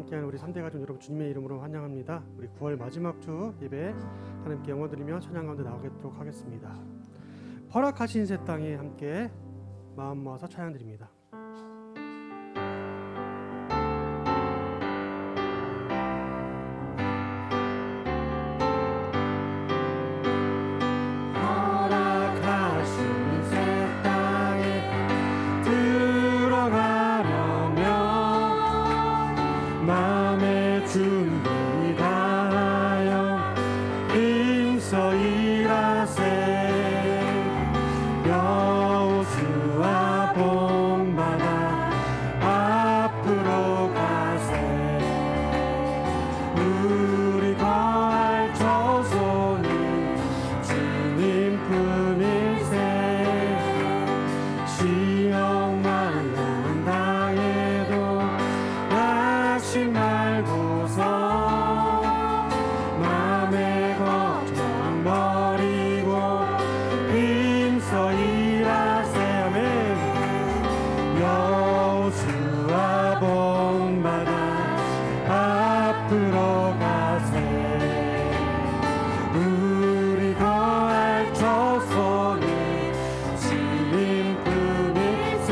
함께하는 우리 3대 가족 여러분 주님의 이름으로 환영합니다. 우리 9월 마지막 주 예배 하나님께 영광 드리며 찬양 가운데 나오도록 하겠습니다. 허락하신 새 땅에 함께 마음 모아서 찬양 드립니다. 준비 다하여 힘써 일하세. 여호수아 본받아 앞으로 가세. 우리 거할 조소는 주님 품일세. 시험 만난 당해도 낙심 말고 맘의 걱정 버리고 힘써 일하세. 아멘. 여호수아 본받아 앞으로 가세. 우리 거할 조소는 주님 품일세.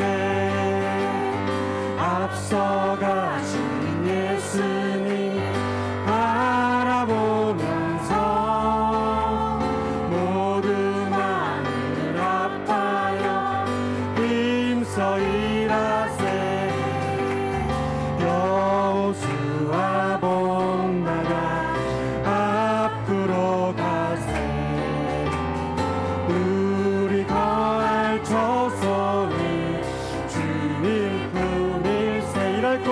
앞서가신 예수님 바라보면서 모든 마음을 아파요 힘써 일하세. 여호수아 본받아 앞으로 가세. 우리 거할 조소는 주님 품일세. 일할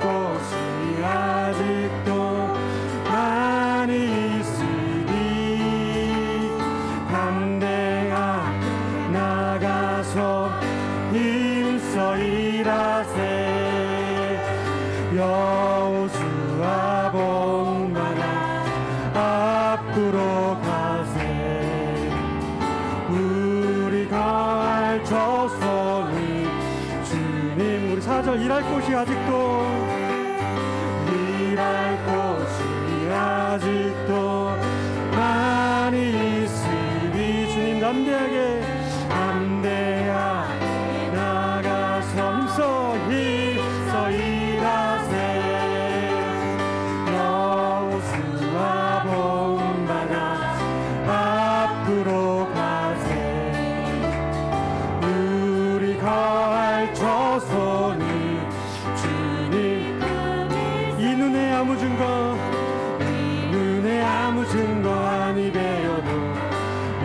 곳이 아직도 많이 있으니 담대하게 나가서 힘써 일하세. 여호수아 본받아 앞으로 가세. 우리 거할 조소는 주님. 우리 4절 일할 곳이 아직도 많이 있으니 주님 담대하게 나가서 힘써 일하세. 여호수아 본받아 앞으로 가세. 우리 거할 조소는 주님. 이 눈에 아무 증거 아니 되어도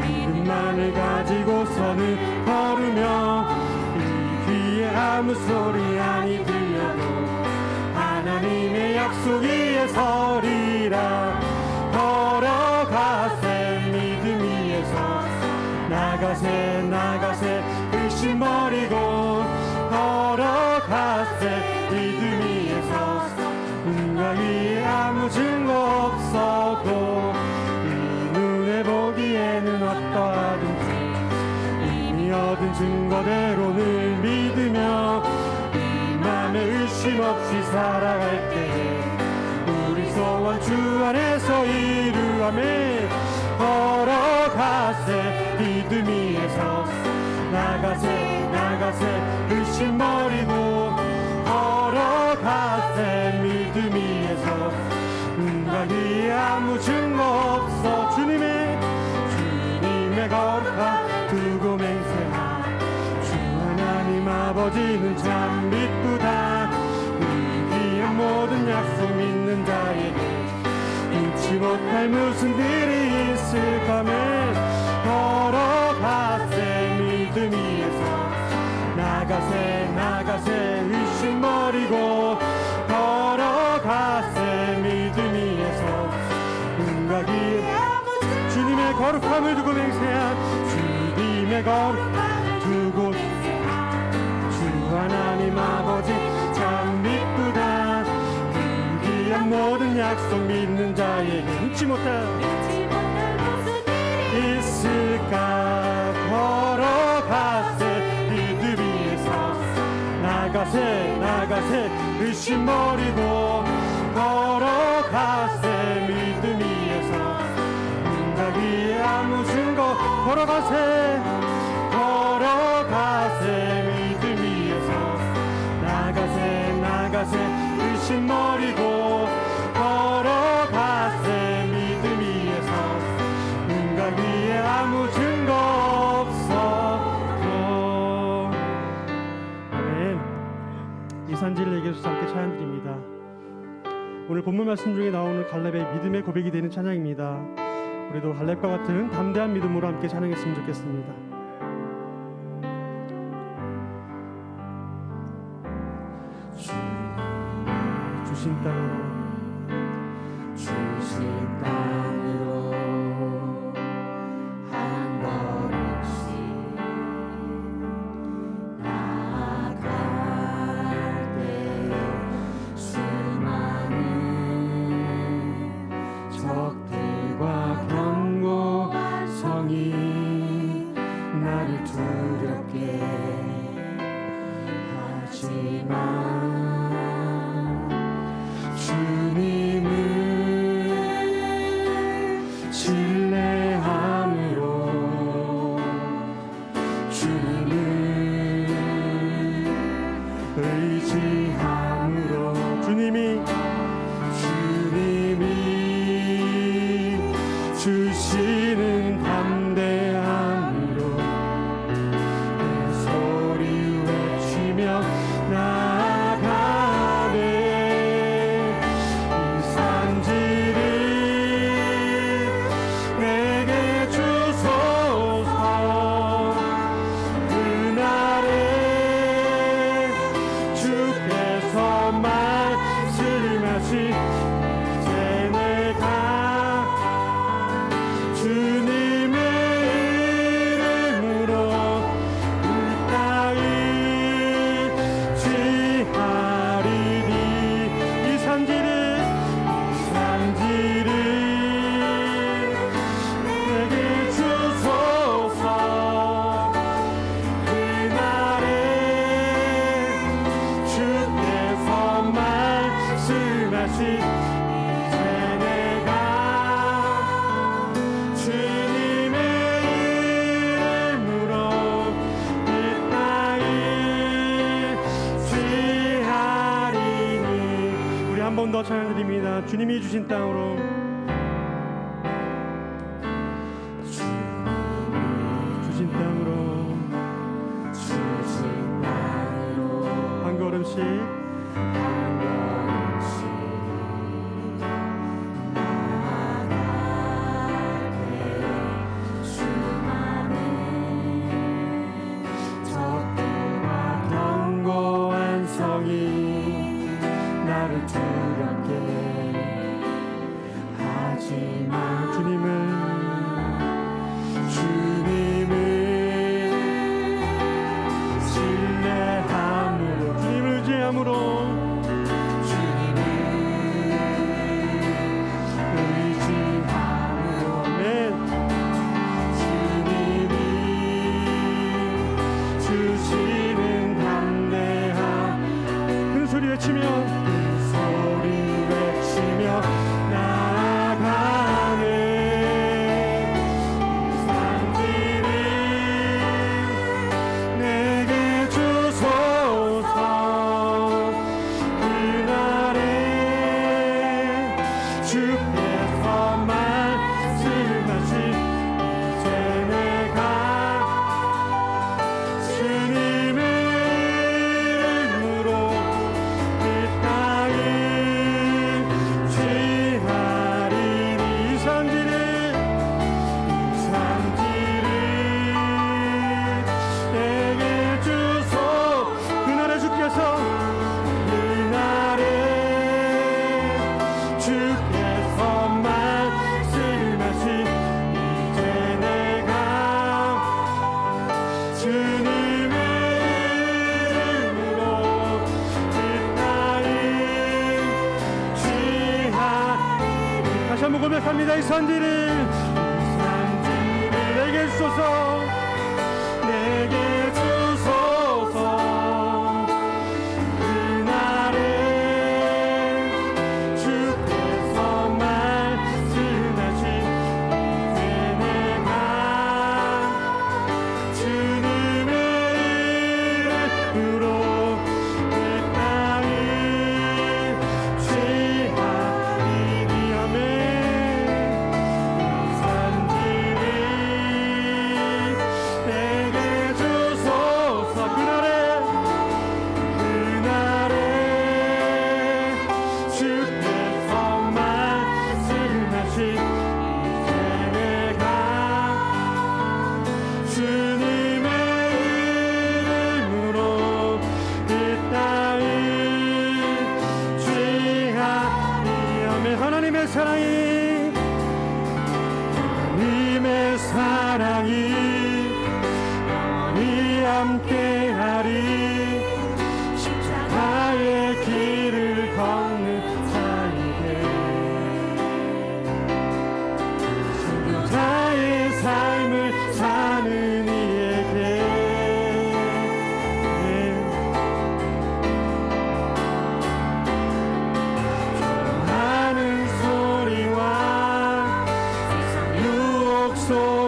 믿음만을 가지고서는 걸으며 이 귀에 아무 소리 아니 들려도 하나님의 약속 위에 서리라. 걸어가세. 믿음 위에서 나가세 의심 버리고 걸어가세. 믿음 위에서 눈과 위에 아무 증거 없어도 이 눈에 보기에는 어떠하든지 이미 얻은 증거대로를 믿으며 이 맘에 의심 없이 살아갈 때에 우리 소원 주 안에서 이루하며 걸어가세. 믿음 위에서 나가세 의심 버리고 걸어가세. 믿음 위에서 눈과 귀에 아무 증거 없어 주님의 거룩함 두고 맹세하. 주 하나님 아버지는 참 믿구다. 이 귀한 모든 약속 믿는 자에게 잊지 못할 무슨 일이 있을까매. 걸어가세. 믿음 위에서 나가세 의심 버리고 걸어가세. 믿음 위에서 눈과 귀에 주님의 거룩함을 두고 맹세한. 주님의 거룩함을 두고 주 하나님 아버지 참 믿구다. 그 귀한 모든 약속 믿는 자에게 잊지 못할 무슨 일이 있을까. 걸어가세. 믿음 위에서 나가세 의심 버리고 걸어가세. 믿음 위에서 능력 위에 아무 증거 걸어가세. 믿음 위에서 나가세 의심 버리고 걸어가세. 믿음 위에서 능력 위에 아무 증거 없어. 아멘. 이 산지를 얘기해서 함께 찬양드립니다. 오늘 본문 말씀 중에 나오는 갈렙의 믿음의 고백이 되는 찬양입니다. 우리도 갈렙과 같은 담대한 믿음으로 함께 찬양했으면 좋겠습니다. 주신 땅으로 한 걸음씩 나아갈 때 수많은 적들과 견고한 성이 나를 두렵게 하지만 주님을 신뢰함으로 주님을 의지함으로 주님이 주시는 담대함으로 내 소리 외치며 나아가네. 이 산지를 내게 주소서. 그날에 주께서 말씀하신 이제 내가 주님의 이름으로 그 땅을 취하리니. 이 산지를 내게 주소서. 그날에 주께서 말씀하신 이제 내가 주님의 이름으로 이 땅을 취하리니. 우리 한 번 더 찬양드립니다. 주님이 주신 땅으로 주신 땅으로 한 걸음씩 견고한 성이 나를 두렵게 하지만 주님을 신뢰함으로 주님을 의지함으로 의지함으로 아멘. 주님이 주시는 담대함 큰 소리 외치며 소리 외치며 나아가네. 이 산지를 내게 주소서. 그날에 주께서 말씀하신 이제 내가 주님의 이름으로 이 땅을 취하리니. 이 산지를 내게 주소. 그날에 주께서 말씀하신 이제 내가 주님의 이름으로 이 땅을 취하리니. 다시 한번 고백합니다. 이 산지를 내게 주소서. 내게 주소서. 그날에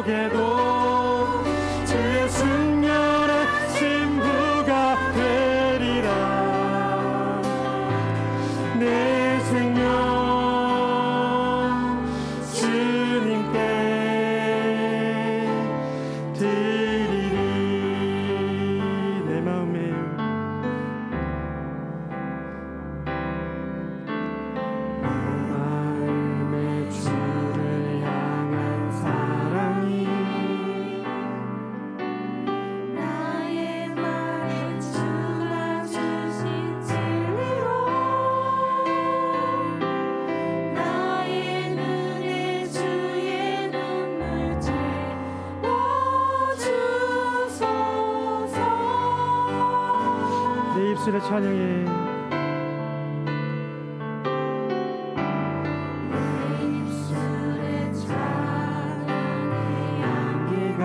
속에도 주의 순결한 신부가 되리라. 내 생명 주님께 드리리. 내 마음에 마음의 주를 향한 사랑이 나의 맘에 주가 주신 진리로 나의 눈에 주의 눈물 채워주소서. 내 입술에 찬양해. 내 입술에 찬양의 향기가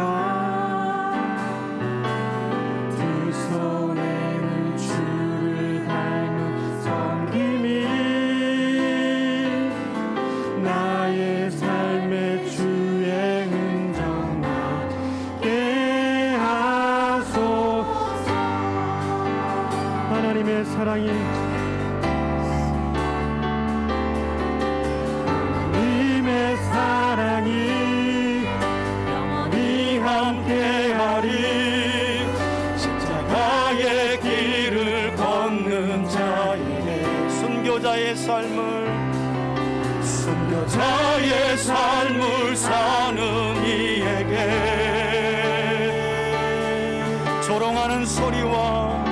두 손에는 주를 닮은 섬김이 나의 삶의 주의 흔적 남게 하소서. 하나님의 사랑이 하나님의 사랑이 영원히 함께하리. 십자가의 길을 걷는 자에게 순교자의 삶을 사는 이에게 조롱하는 소리와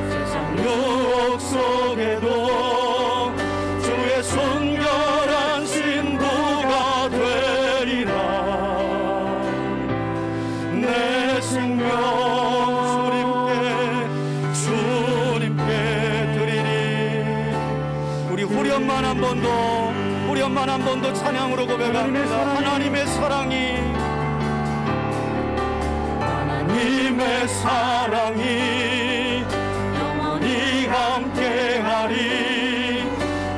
세상 유혹 속에도 주의 순결한 신부가 되리라. 내 생명 주님께 드리리. 우리 후렴만 한 번 더 찬양으로 고백합니다. 하나님의 사랑이 영원히 함께하리.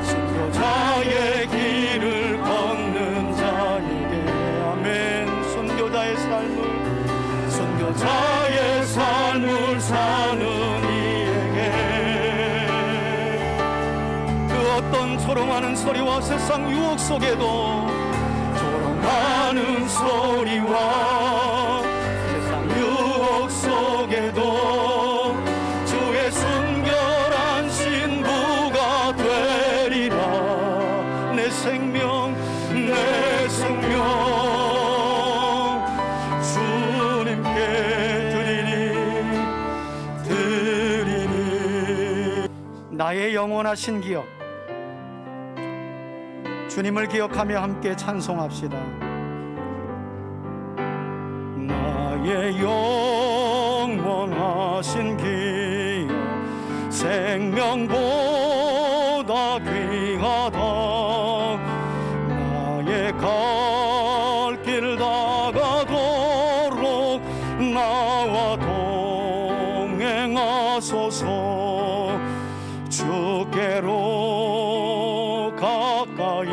순교자의 길을 걷는 자에게 아멘. 순교자의 삶을 사는 이에게 그 어떤 조롱하는 소리와 세상 유혹 속에도 주의 순결한 신부가 되리라. 내 생명 주님께 드리리. 나의 영원하신 기억, 주님을 기억하며 함께 찬송합시다. 나의 영원하신 기억, 생명보다 귀하다. 나의 갈 길 다가도록 나와 동행하소서. 주께로 가까이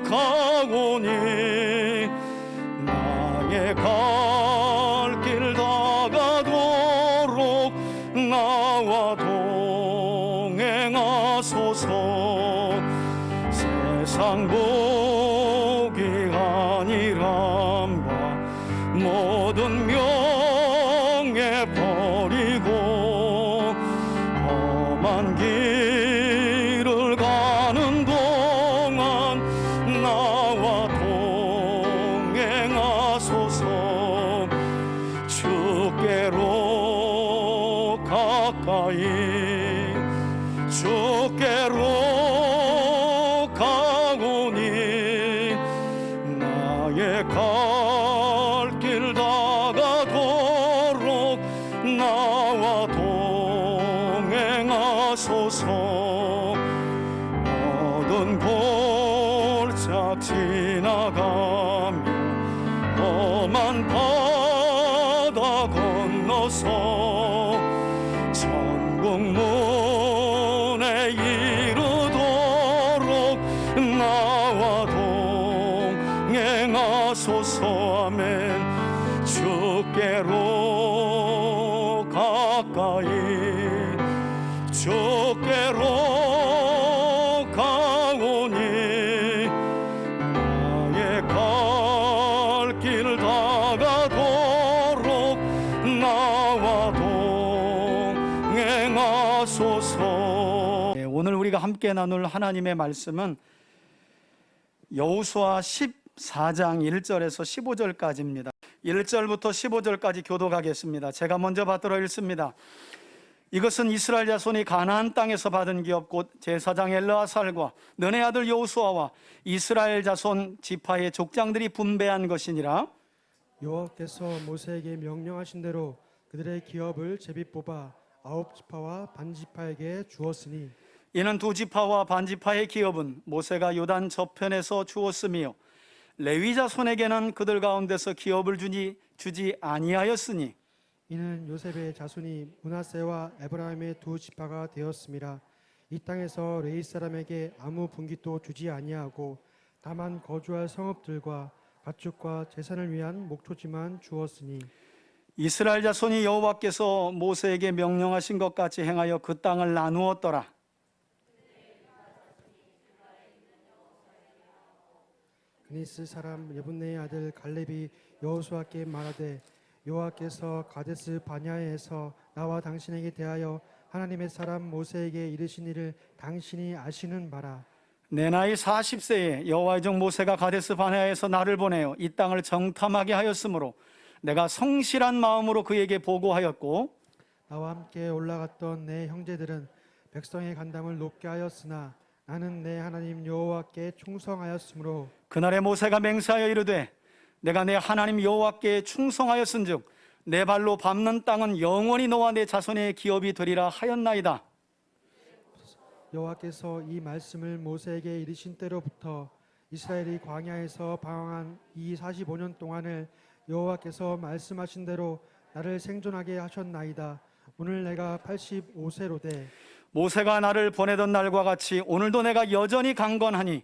가오니 나의 갈 길 다가도록 나와 동행하소서. 세상 복이 아니란다 모든 명예 버리고 험한 길을 가는 동안 나와 동행하소서. 주께로 가까이 가오니 나의 갈 길 다가도록 나와 동행하소서. 모든 골짝 지나가며 험한 바다 건너서 천국 가까이 주께로 가오니 나의 갈 길 다가도록 나와 동행하소서. 오늘 우리가 함께 나눌 하나님의 말씀은 여호수아 14장 1절에서 15절까지입니다. 1절부터 15절까지 교독하겠습니다. 제가 먼저 받들어 읽습니다. 이것은 이스라엘 자손이 가나안 땅에서 받은 기업 곧 제사장 엘르아살과 너네 아들 여호수아와 이스라엘 자손 지파의 족장들이 분배한 것이니라. 여호와께서 모세에게 명령하신 대로 그들의 기업을 제비 뽑아 9지파와 반지파에게 주었으니 이는 2지파와 반지파의 기업은 모세가 요단 저편에서 주었으며 레위 자손에게는 그들 가운데서 기업을 주지 아니하였으니 이는 요셉의 자손이 므낫세와 에브라임의 2지파가 되었음이라. 이 땅에서 레위 사람에게 아무 분깃도 주지 아니하고 다만 거주할 성읍들과 가축과 재산을 위한 목초지만 주었으니 이스라엘 자손이 여호와께서 모세에게 명령하신 것 같이 행하여 그 땅을 나누었더라. 그니스 사람 예분네의 아들 갈렙이 여호수아께 말하되 여호와께서 가데스 바냐에서 나와 당신에게 대하여 하나님의 사람 모세에게 이르신 일을 당신이 아시는 바라. 내 나이 40세에 여호와의 종 모세가 가데스 바네아에서 나를 보내어 이 땅을 정탐하게 하였으므로 내가 성실한 마음으로 그에게 보고하였고 나와 함께 올라갔던 내 형제들은 백성의 간담을 높게 하였으나 나는 내 하나님 여호와께 충성하였으므로 그날에 모세가 맹세하여 이르되 내가 내 하나님 여호와께 충성하였은즉 내 발로 밟는 땅은 영원히 너와 내 자손의 기업이 되리라 하였나이다. 여호와께서 이 말씀을 모세에게 이르신 때로부터 이스라엘이 광야에서 방황한 이 45년 동안을 여호와께서 말씀하신 대로 나를 생존하게 하셨나이다. 오늘 내가 85세로되 모세가 나를 보내던 날과 같이 오늘도 내가 여전히 강건하니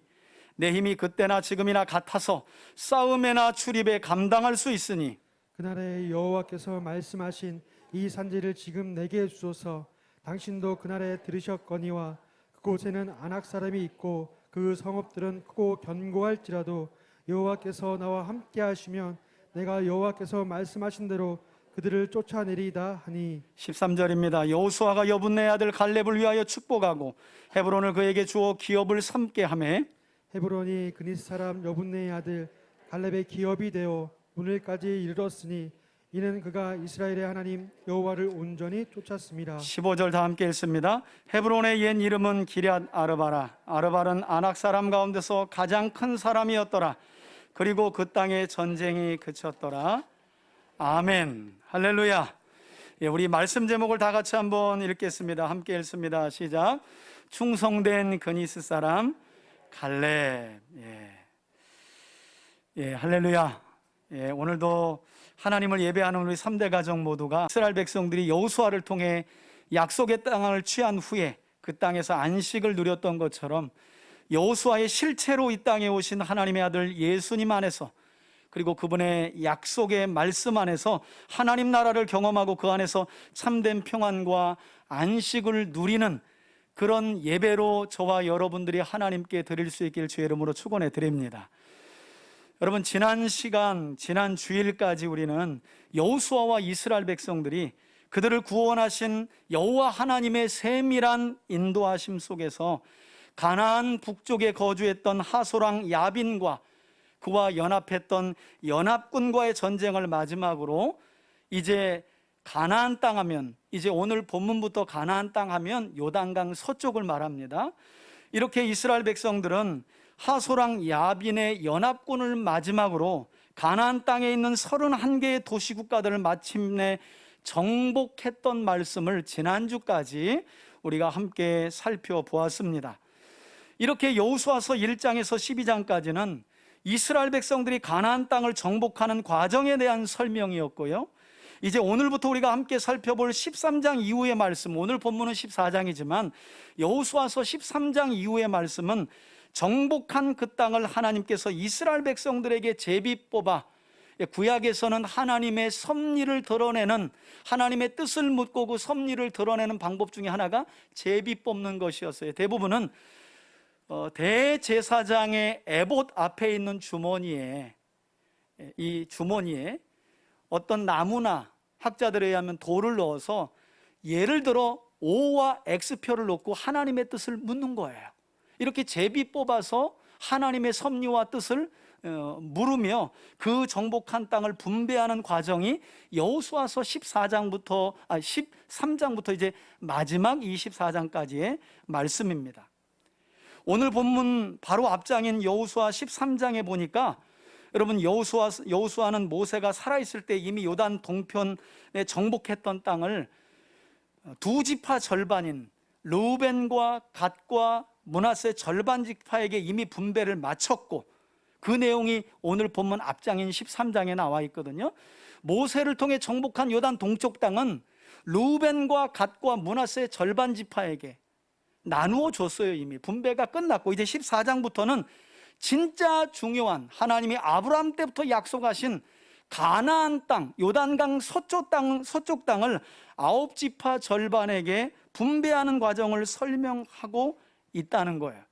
내 힘이 그때나 지금이나 같아서 싸움에나 출입에 감당할 수 있으니 그날에 여호와께서 말씀하신 이 산지를 지금 내게 주소서. 당신도 그날에 들으셨거니와 그곳에는 아낙 사람이 있고 그 성읍들은 크고 견고할지라도 여호와께서 나와 함께 하시면 내가 여호와께서 말씀하신 대로 그들을 쫓아내리이다 하니 13절입니다. 여호수아가 여분네 아들 갈렙을 위하여 축복하고 헤브론을 그에게 주어 기업을 삼게 하매 헤브론이 그니스 사람 여분네의 아들 갈렙의 기업이 되어 오늘까지 이르렀으니 이는 그가 이스라엘의 하나님 여호와를 온전히 쫓았습니다. 15절 다 함께 읽습니다. 헤브론의 옛 이름은 기럇 아르바라. 아르발은 아낙 사람 가운데서 가장 큰 사람이었더라. 그리고 그 땅에 전쟁이 그쳤더라. 아멘. 할렐루야. 예, 우리 말씀 제목을 다 같이 한번 읽겠습니다. 함께 읽습니다. 시작. 충성된 그니스 사람 갈렙. 할렐루야. 오늘도 하나님을 예배하는 우리 3대 가족 모두가 이스라엘 백성들이 여호수아를 통해 약속의 땅을 취한 후에 그 땅에서 안식을 누렸던 것처럼 여호수아의 실체로 이 땅에 오신 하나님의 아들 예수님 안에서 그리고 그분의 약속의 말씀 안에서 하나님 나라를 경험하고 그 안에서 참된 평안과 안식을 누리는 그런 예배로 저와 여러분들이 하나님께 드릴 수 있길 주의 이름으로 축원해 드립니다. 여러분, 지난 주일까지 우리는 여호수아와 이스라엘 백성들이 그들을 구원하신 여호와 하나님의 세밀한 인도하심 속에서 가나안 북쪽에 거주했던 하소랑 야빈과 그와 연합했던 연합군과의 전쟁을 마지막으로 이제 가나안 땅 하면, 이제 오늘 본문부터 가나안 땅 하면 요단강 서쪽을 말합니다. 이렇게 이스라엘 백성들은 하소랑 야빈의 연합군을 마지막으로 가나안 땅에 있는 31개의 도시국가들을 마침내 정복했던 말씀을 지난주까지 우리가 함께 살펴보았습니다. 이렇게 여호수아서 1장에서 12장까지는 이스라엘 백성들이 가나안 땅을 정복하는 과정에 대한 설명이었고요. 이제 오늘부터 우리가 함께 살펴볼 13장 이후의 말씀, 오늘 본문은 14장이지만 여호수아서 13장 이후의 말씀은 정복한 그 땅을 하나님께서 이스라엘 백성들에게 제비 뽑아 구약에서는 하나님의 섭리를 드러내는, 하나님의 뜻을 묻고 그 섭리를 드러내는 방법 중에 하나가 제비 뽑는 것이었어요. 대부분은 대제사장의 에봇 앞에 있는 주머니에, 이 주머니에 어떤 나무나 학자들에 의하면 돌을 넣어서 예를 들어 O와 X표를 놓고 하나님의 뜻을 묻는 거예요. 이렇게 제비 뽑아서 하나님의 섭리와 뜻을 물으며 그 정복한 땅을 분배하는 과정이 여호수아서 13장부터 이제 마지막 24장까지의 말씀입니다. 오늘 본문 바로 앞장인 여호수아 13장에 보니까 여러분, 여호수아는 모세가 살아있을 때 이미 요단 동편에 정복했던 땅을 두 지파 절반인 르우벤과 갓과 므낫세 절반 지파에게 이미 분배를 마쳤고, 그 내용이 오늘 본문 앞장인 13장에 나와 있거든요. 모세를 통해 정복한 요단 동쪽 땅은 르우벤과 갓과 므낫세 절반 지파에게 나누어 줬어요. 이미 분배가 끝났고, 이제 14장부터는 진짜 중요한, 하나님이 아브라함 때부터 약속하신 가나안 땅, 요단강 서쪽 땅을 9지파 절반에게 분배하는 과정을 설명하고 있다는 거예요.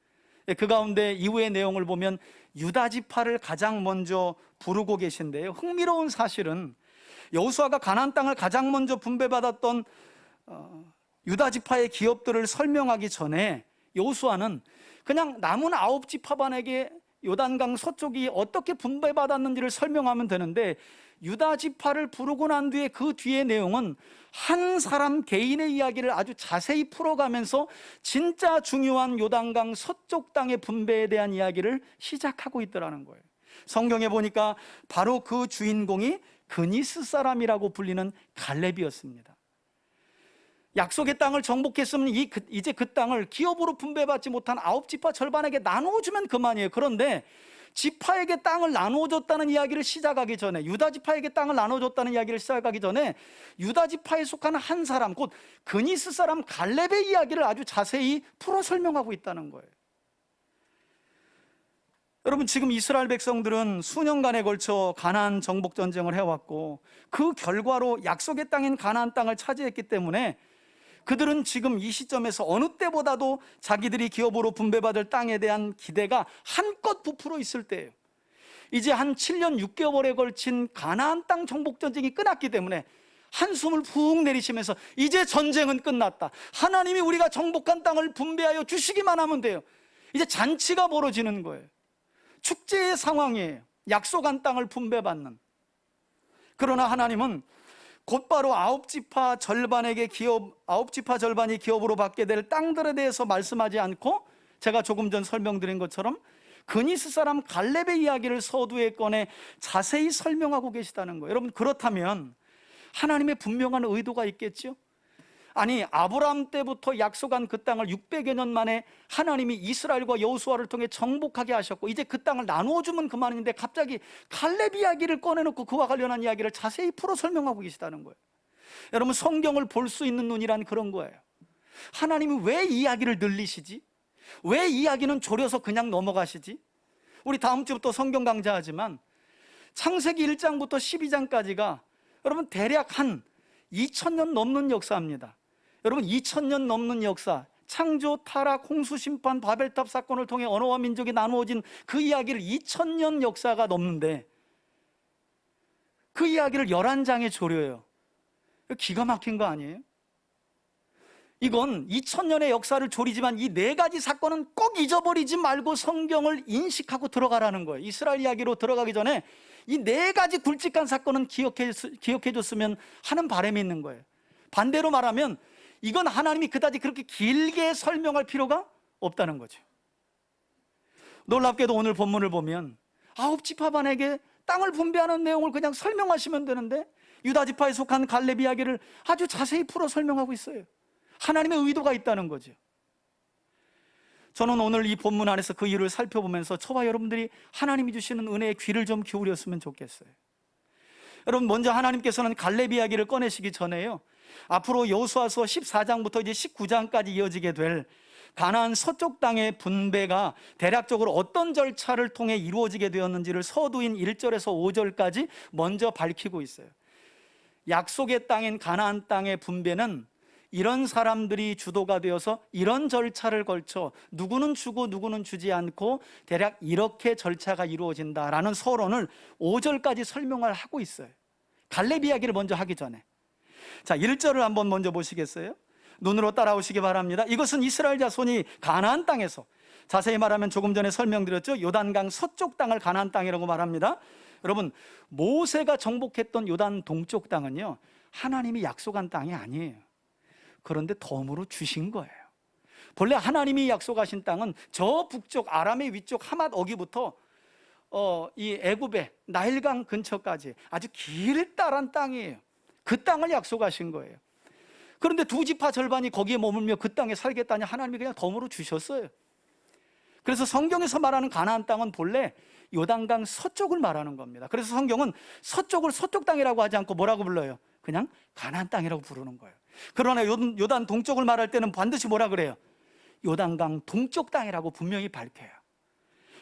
그 가운데 이후의 내용을 보면 유다 지파를 가장 먼저 부르고 계신데요. 흥미로운 사실은 여호수아가 가나안 땅을 가장 먼저 분배받았던 유다 지파의 기업들을 설명하기 전에 여호수아는 그냥 남은 9지파반에게 요단강 서쪽이 어떻게 분배받았는지를 설명하면 되는데, 유다 지파를 부르고 난 뒤에 그 뒤의 내용은 한 사람 개인의 이야기를 아주 자세히 풀어가면서 진짜 중요한 요단강 서쪽 땅의 분배에 대한 이야기를 시작하고 있더라는 거예요. 성경에 보니까 바로 그 주인공이 그니스 사람이라고 불리는 갈렙이었습니다. 약속의 땅을 정복했으면 이제 그 땅을 기업으로 분배받지 못한 9지파 절반에게 나누어주면 그만이에요. 그런데 지파에게 땅을 나누어줬다는 이야기를 시작하기 전에, 유다 지파에게 땅을 나누어줬다는 이야기를 시작하기 전에 유다 지파에 속하는 한 사람, 곧 그니스 사람 갈렙의 이야기를 아주 자세히 풀어 설명하고 있다는 거예요. 여러분, 지금 이스라엘 백성들은 수년간에 걸쳐 가나안 정복 전쟁을 해왔고, 그 결과로 약속의 땅인 가나안 땅을 차지했기 때문에 그들은 지금 이 시점에서 어느 때보다도 자기들이 기업으로 분배받을 땅에 대한 기대가 한껏 부풀어 있을 때예요. 이제 한 7년 6개월에 걸친 가나안 땅 정복 전쟁이 끝났기 때문에 한숨을 푹 내리시면서 이제 전쟁은 끝났다, 하나님이 우리가 정복한 땅을 분배하여 주시기만 하면 돼요. 이제 잔치가 벌어지는 거예요. 축제의 상황이에요. 약속한 땅을 분배받는. 그러나 하나님은 곧바로 9지파 절반이 기업으로 받게 될 땅들에 대해서 말씀하지 않고, 제가 조금 전 설명드린 것처럼 그니스 사람 갈렙의 이야기를 서두에 꺼내 자세히 설명하고 계시다는 거예요. 여러분, 그렇다면 하나님의 분명한 의도가 있겠죠? 아니, 아브라함 때부터 약속한 그 땅을 600여 년 만에 하나님이 이스라엘과 여호수아를 통해 정복하게 하셨고, 이제 그 땅을 나누어주면 그만인데 갑자기 갈렙 이야기를 꺼내놓고 그와 관련한 이야기를 자세히 풀어 설명하고 계시다는 거예요. 여러분, 성경을 볼 수 있는 눈이란 그런 거예요. 하나님이 왜 이야기를 늘리시지? 왜 이야기는 졸여서 그냥 넘어가시지? 우리 다음 주부터 성경 강좌하지만 창세기 1장부터 12장까지가 여러분 대략 한 2000년 넘는 역사입니다. 여러분, 2000년 넘는 역사, 창조, 타락, 홍수, 심판, 바벨탑 사건을 통해 언어와 민족이 나누어진 그 이야기를 2000년 역사가 넘는데 그 이야기를 11장에 조려요. 기가 막힌 거 아니에요? 이건 2000년의 역사를 조리지만 이 4가지 사건은 꼭 잊어버리지 말고 성경을 인식하고 들어가라는 거예요. 이스라엘 이야기로 들어가기 전에 이 4가지 굵직한 사건은 기억해줬으면 하는 바람이 있는 거예요. 반대로 말하면 이건 하나님이 그다지 그렇게 길게 설명할 필요가 없다는 거죠. 놀랍게도 오늘 본문을 보면 9지파반에게 땅을 분배하는 내용을 그냥 설명하시면 되는데 유다 지파에 속한 갈렙 이야기를 아주 자세히 풀어 설명하고 있어요. 하나님의 의도가 있다는 거죠. 저는 오늘 이 본문 안에서 그 이유를 살펴보면서 저와 여러분들이 하나님이 주시는 은혜에 귀를 좀 기울였으면 좋겠어요. 여러분, 먼저 하나님께서는 갈렙 이야기를 꺼내시기 전에요, 앞으로 여호수아서 14장부터 이제 19장까지 이어지게 될 가나안 서쪽 땅의 분배가 대략적으로 어떤 절차를 통해 이루어지게 되었는지를 서두인 1절에서 5절까지 먼저 밝히고 있어요. 약속의 땅인 가나안 땅의 분배는 이런 사람들이 주도가 되어서 이런 절차를 걸쳐 누구는 주고 누구는 주지 않고 대략 이렇게 절차가 이루어진다라는 서론을 5절까지 설명을 하고 있어요. 갈렙 이야기를 먼저 하기 전에. 자, 1절을 한번 먼저 보시겠어요? 눈으로 따라오시기 바랍니다. 이것은 이스라엘 자손이 가나안 땅에서, 자세히 말하면 조금 전에 설명드렸죠, 요단강 서쪽 땅을 가나안 땅이라고 말합니다. 여러분, 모세가 정복했던 요단 동쪽 땅은요, 하나님이 약속한 땅이 아니에요. 그런데 덤으로 주신 거예요. 본래 하나님이 약속하신 땅은 저 북쪽 아람의 위쪽 하맛 어기부터 이 애굽의 나일강 근처까지 아주 길다란 땅이에요. 그 땅을 약속하신 거예요. 그런데 두 지파 절반이 거기에 머물며 그 땅에 살겠다니 하나님이 그냥 덤으로 주셨어요. 그래서 성경에서 말하는 가나안 땅은 본래 요단강 서쪽을 말하는 겁니다. 그래서 성경은 서쪽을 서쪽 땅이라고 하지 않고 뭐라고 불러요? 그냥 가나안 땅이라고 부르는 거예요. 그러나 요단 동쪽을 말할 때는 반드시 뭐라 그래요? 요단강 동쪽 땅이라고 분명히 밝혀요.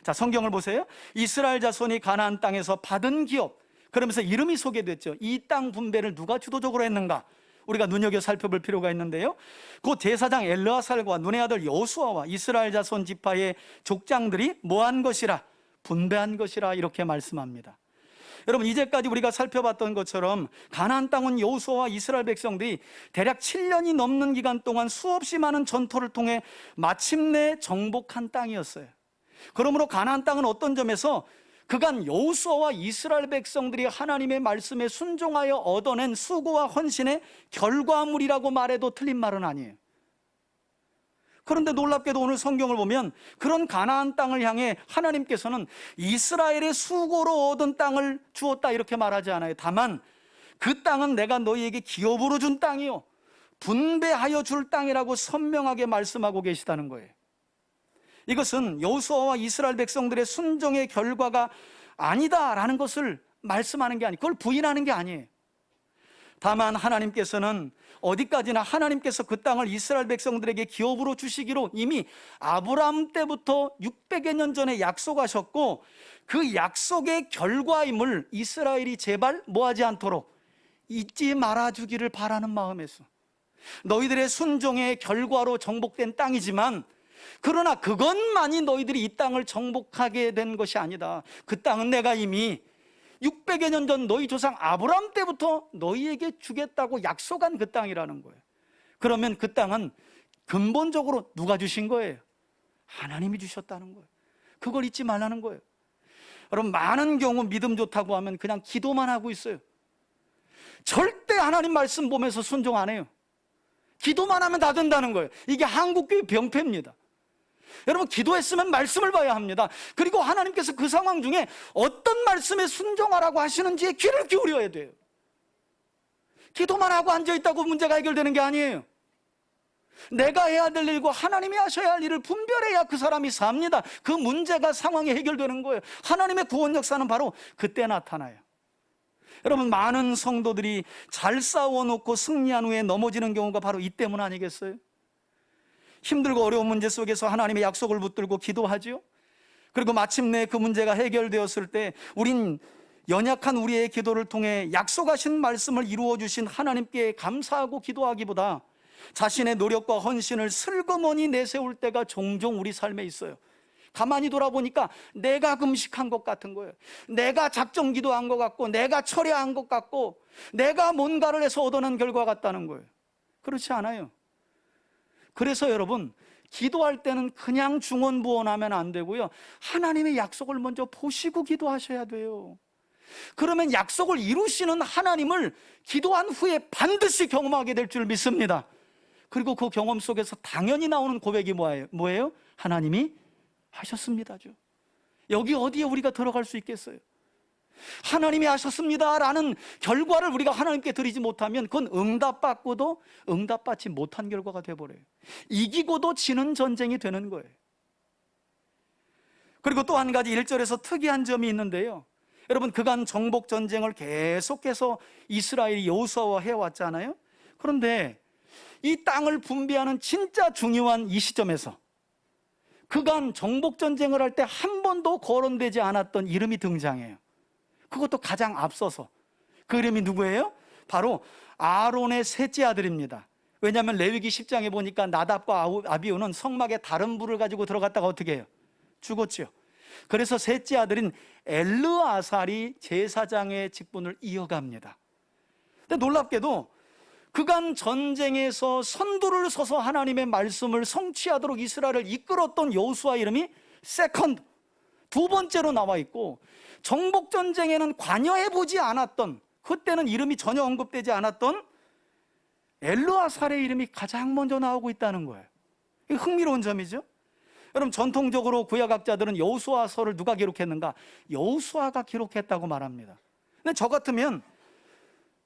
자, 성경을 보세요. 이스라엘 자손이 가나안 땅에서 받은 기업, 그러면서 이름이 소개됐죠. 이 땅 분배를 누가 주도적으로 했는가? 우리가 눈여겨 살펴볼 필요가 있는데요, 그 제사장 엘르아살과 눈의 아들 여호수아와 이스라엘 자손 지파의 족장들이 뭐한 것이라? 분배한 것이라 이렇게 말씀합니다. 여러분, 이제까지 우리가 살펴봤던 것처럼 가나안 땅은 여호수아와 이스라엘 백성들이 대략 7년이 넘는 기간 동안 수없이 많은 전투를 통해 마침내 정복한 땅이었어요. 그러므로 가나안 땅은 어떤 점에서 그간 여호수아와 이스라엘 백성들이 하나님의 말씀에 순종하여 얻어낸 수고와 헌신의 결과물이라고 말해도 틀린 말은 아니에요. 그런데 놀랍게도 오늘 성경을 보면 그런 가나안 땅을 향해 하나님께서는 이스라엘의 수고로 얻은 땅을 주었다 이렇게 말하지 않아요. 다만 그 땅은 내가 너희에게 기업으로 준 땅이요, 분배하여 줄 땅이라고 선명하게 말씀하고 계시다는 거예요. 이것은 여호수아와 이스라엘 백성들의 순종의 결과가 아니다라는 것을 말씀하는 게 아니에요. 그걸 부인하는 게 아니에요. 다만 하나님께서는 어디까지나 하나님께서 그 땅을 이스라엘 백성들에게 기업으로 주시기로 이미 아브라함 때부터 600여 년 전에 약속하셨고, 그 약속의 결과임을 이스라엘이 제발 뭐하지 않도록 잊지 말아주기를 바라는 마음에서, 너희들의 순종의 결과로 정복된 땅이지만 그러나 그것만이 너희들이 이 땅을 정복하게 된 것이 아니다. 그 땅은 내가 이미 600여 년 전 너희 조상 아브라함 때부터 너희에게 주겠다고 약속한 그 땅이라는 거예요. 그러면 그 땅은 근본적으로 누가 주신 거예요? 하나님이 주셨다는 거예요. 그걸 잊지 말라는 거예요. 여러분, 많은 경우 믿음 좋다고 하면 그냥 기도만 하고 있어요. 절대 하나님 말씀 보면서 순종 안 해요. 기도만 하면 다 된다는 거예요. 이게 한국교회 병폐입니다. 여러분, 기도했으면 말씀을 봐야 합니다. 그리고 하나님께서 그 상황 중에 어떤 말씀에 순종하라고 하시는지에 귀를 기울여야 돼요. 기도만 하고 앉아있다고 문제가 해결되는 게 아니에요. 내가 해야 될 일과 하나님이 하셔야 할 일을 분별해야 그 사람이 삽니다. 그 문제가 상황이 해결되는 거예요. 하나님의 구원 역사는 바로 그때 나타나요. 여러분, 많은 성도들이 잘 싸워놓고 승리한 후에 넘어지는 경우가 바로 이 때문 아니겠어요? 힘들고 어려운 문제 속에서 하나님의 약속을 붙들고 기도하죠. 그리고 마침내 그 문제가 해결되었을 때 우린 연약한 우리의 기도를 통해 약속하신 말씀을 이루어 주신 하나님께 감사하고 기도하기보다 자신의 노력과 헌신을 슬그머니 내세울 때가 종종 우리 삶에 있어요. 가만히 돌아보니까 내가 금식한 것 같은 거예요. 내가 작정 기도한 것 같고, 내가 철야한 것 같고, 내가 뭔가를 해서 얻어낸 결과 같다는 거예요. 그렇지 않아요. 그래서 여러분, 기도할 때는 그냥 중언부언하면 안 되고요, 하나님의 약속을 먼저 보시고 기도하셔야 돼요. 그러면 약속을 이루시는 하나님을 기도한 후에 반드시 경험하게 될 줄 믿습니다. 그리고 그 경험 속에서 당연히 나오는 고백이 뭐예요? 하나님이 하셨습니다죠. 여기 어디에 우리가 들어갈 수 있겠어요? 하나님이 하셨습니다라는 결과를 우리가 하나님께 드리지 못하면 그건 응답받고도 응답받지 못한 결과가 되어버려요. 이기고도 지는 전쟁이 되는 거예요. 그리고 또 한 가지 1절에서 특이한 점이 있는데요, 여러분, 그간 정복 전쟁을 계속해서 이스라엘이 여호수아와 해왔잖아요. 그런데 이 땅을 분배하는 진짜 중요한 이 시점에서 그간 정복전쟁을 할 때 한 번도 거론되지 않았던 이름이 등장해요. 그것도 가장 앞서서. 그 이름이 누구예요? 바로 아론의 셋째 아들입니다. 왜냐하면 레위기 10장에 보니까 나답과 아비후는 성막에 다른 불을 가지고 들어갔다가 어떻게 해요? 죽었죠. 그래서 셋째 아들인 엘르아살이 제사장의 직분을 이어갑니다. 근데 놀랍게도 그간 전쟁에서 선두를 서서 하나님의 말씀을 성취하도록 이스라엘을 이끌었던 여호수아 이름이 세컨드, 두 번째로 나와 있고, 정복전쟁에는 관여해보지 않았던, 그때는 이름이 전혀 언급되지 않았던 엘르아살의 이름이 가장 먼저 나오고 있다는 거예요. 이게 흥미로운 점이죠. 여러분, 전통적으로 구약학자들은 여호수아서를 누가 기록했는가? 여호수아가 기록했다고 말합니다. 근데 저 같으면,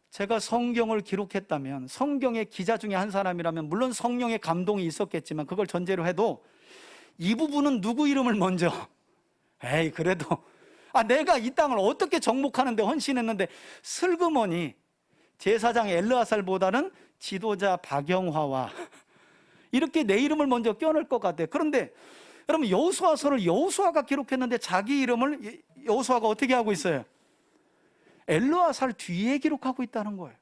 제가 성경을 기록했다면, 성경의 기자 중에 한 사람이라면 물론 성령의 감동이 있었겠지만 그걸 전제로 해도 이 부분은 누구 이름을 먼저, 에이 그래도 내가 이 땅을 어떻게 정복하는데 헌신했는데 슬그머니 제사장 엘르아살보다는 지도자 박영화와 이렇게 내 이름을 먼저 껴넣을 것 같아요. 그런데 여러분, 여호수아서를 여호수아가 기록했는데 자기 이름을 여호수아가 어떻게 하고 있어요? 엘르아살 뒤에 기록하고 있다는 거예요.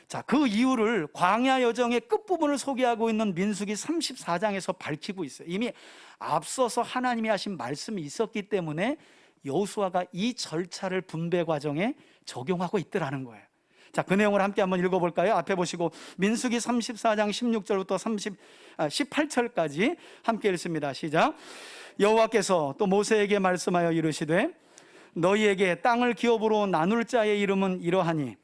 자, 그 이유를 광야 여정의 끝부분을 소개하고 있는 민수기 34장에서 밝히고 있어요. 이미 앞서서 하나님이 하신 말씀이 있었기 때문에 여호수아가 이 절차를 분배 과정에 적용하고 있더라는 거예요. 자, 그 내용을 함께 한번 읽어볼까요? 앞에 보시고 민수기 34장 16절부터 18절까지 함께 읽습니다. 시작. 여호와께서 또 모세에게 말씀하여 이르시되 너희에게 땅을 기업으로 나눌 자의 이름은 이러하니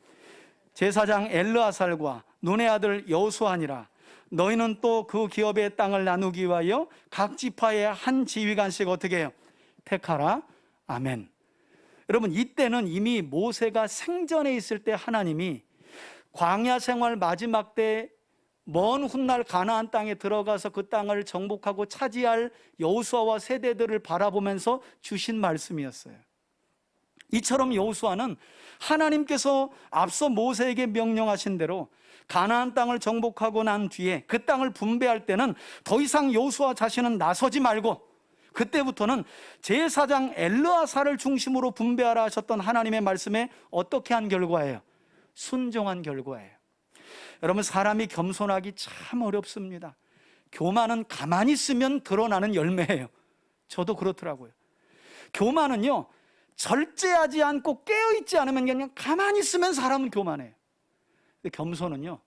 제사장 엘르아살과 눈의 아들 여호수아니라. 너희는 또 그 기업의 땅을 나누기 위하여 각 지파에 한 지휘관씩 어떻게 해요? 택하라. 아멘. 여러분, 이때는 이미 모세가 생전에 있을 때 하나님이 광야 생활 마지막 때 먼 훗날 가나안 땅에 들어가서 그 땅을 정복하고 차지할 여호수아와 세대들을 바라보면서 주신 말씀이었어요. 이처럼 여호수아는 하나님께서 앞서 모세에게 명령하신 대로 가나안 땅을 정복하고 난 뒤에 그 땅을 분배할 때는 더 이상 여호수아 자신은 나서지 말고 그때부터는 제사장 엘르아살을 중심으로 분배하라 하셨던 하나님의 말씀에 어떻게 한 결과예요? 순종한 결과예요. 여러분, 사람이 겸손하기 참 어렵습니다. 교만은 가만히 있으면 드러나는 열매예요. 저도 그렇더라고요. 교만은요, 절제하지 않고 깨어있지 않으면 그냥 가만히 있으면 사람은 교만해요. 근데 겸손은요,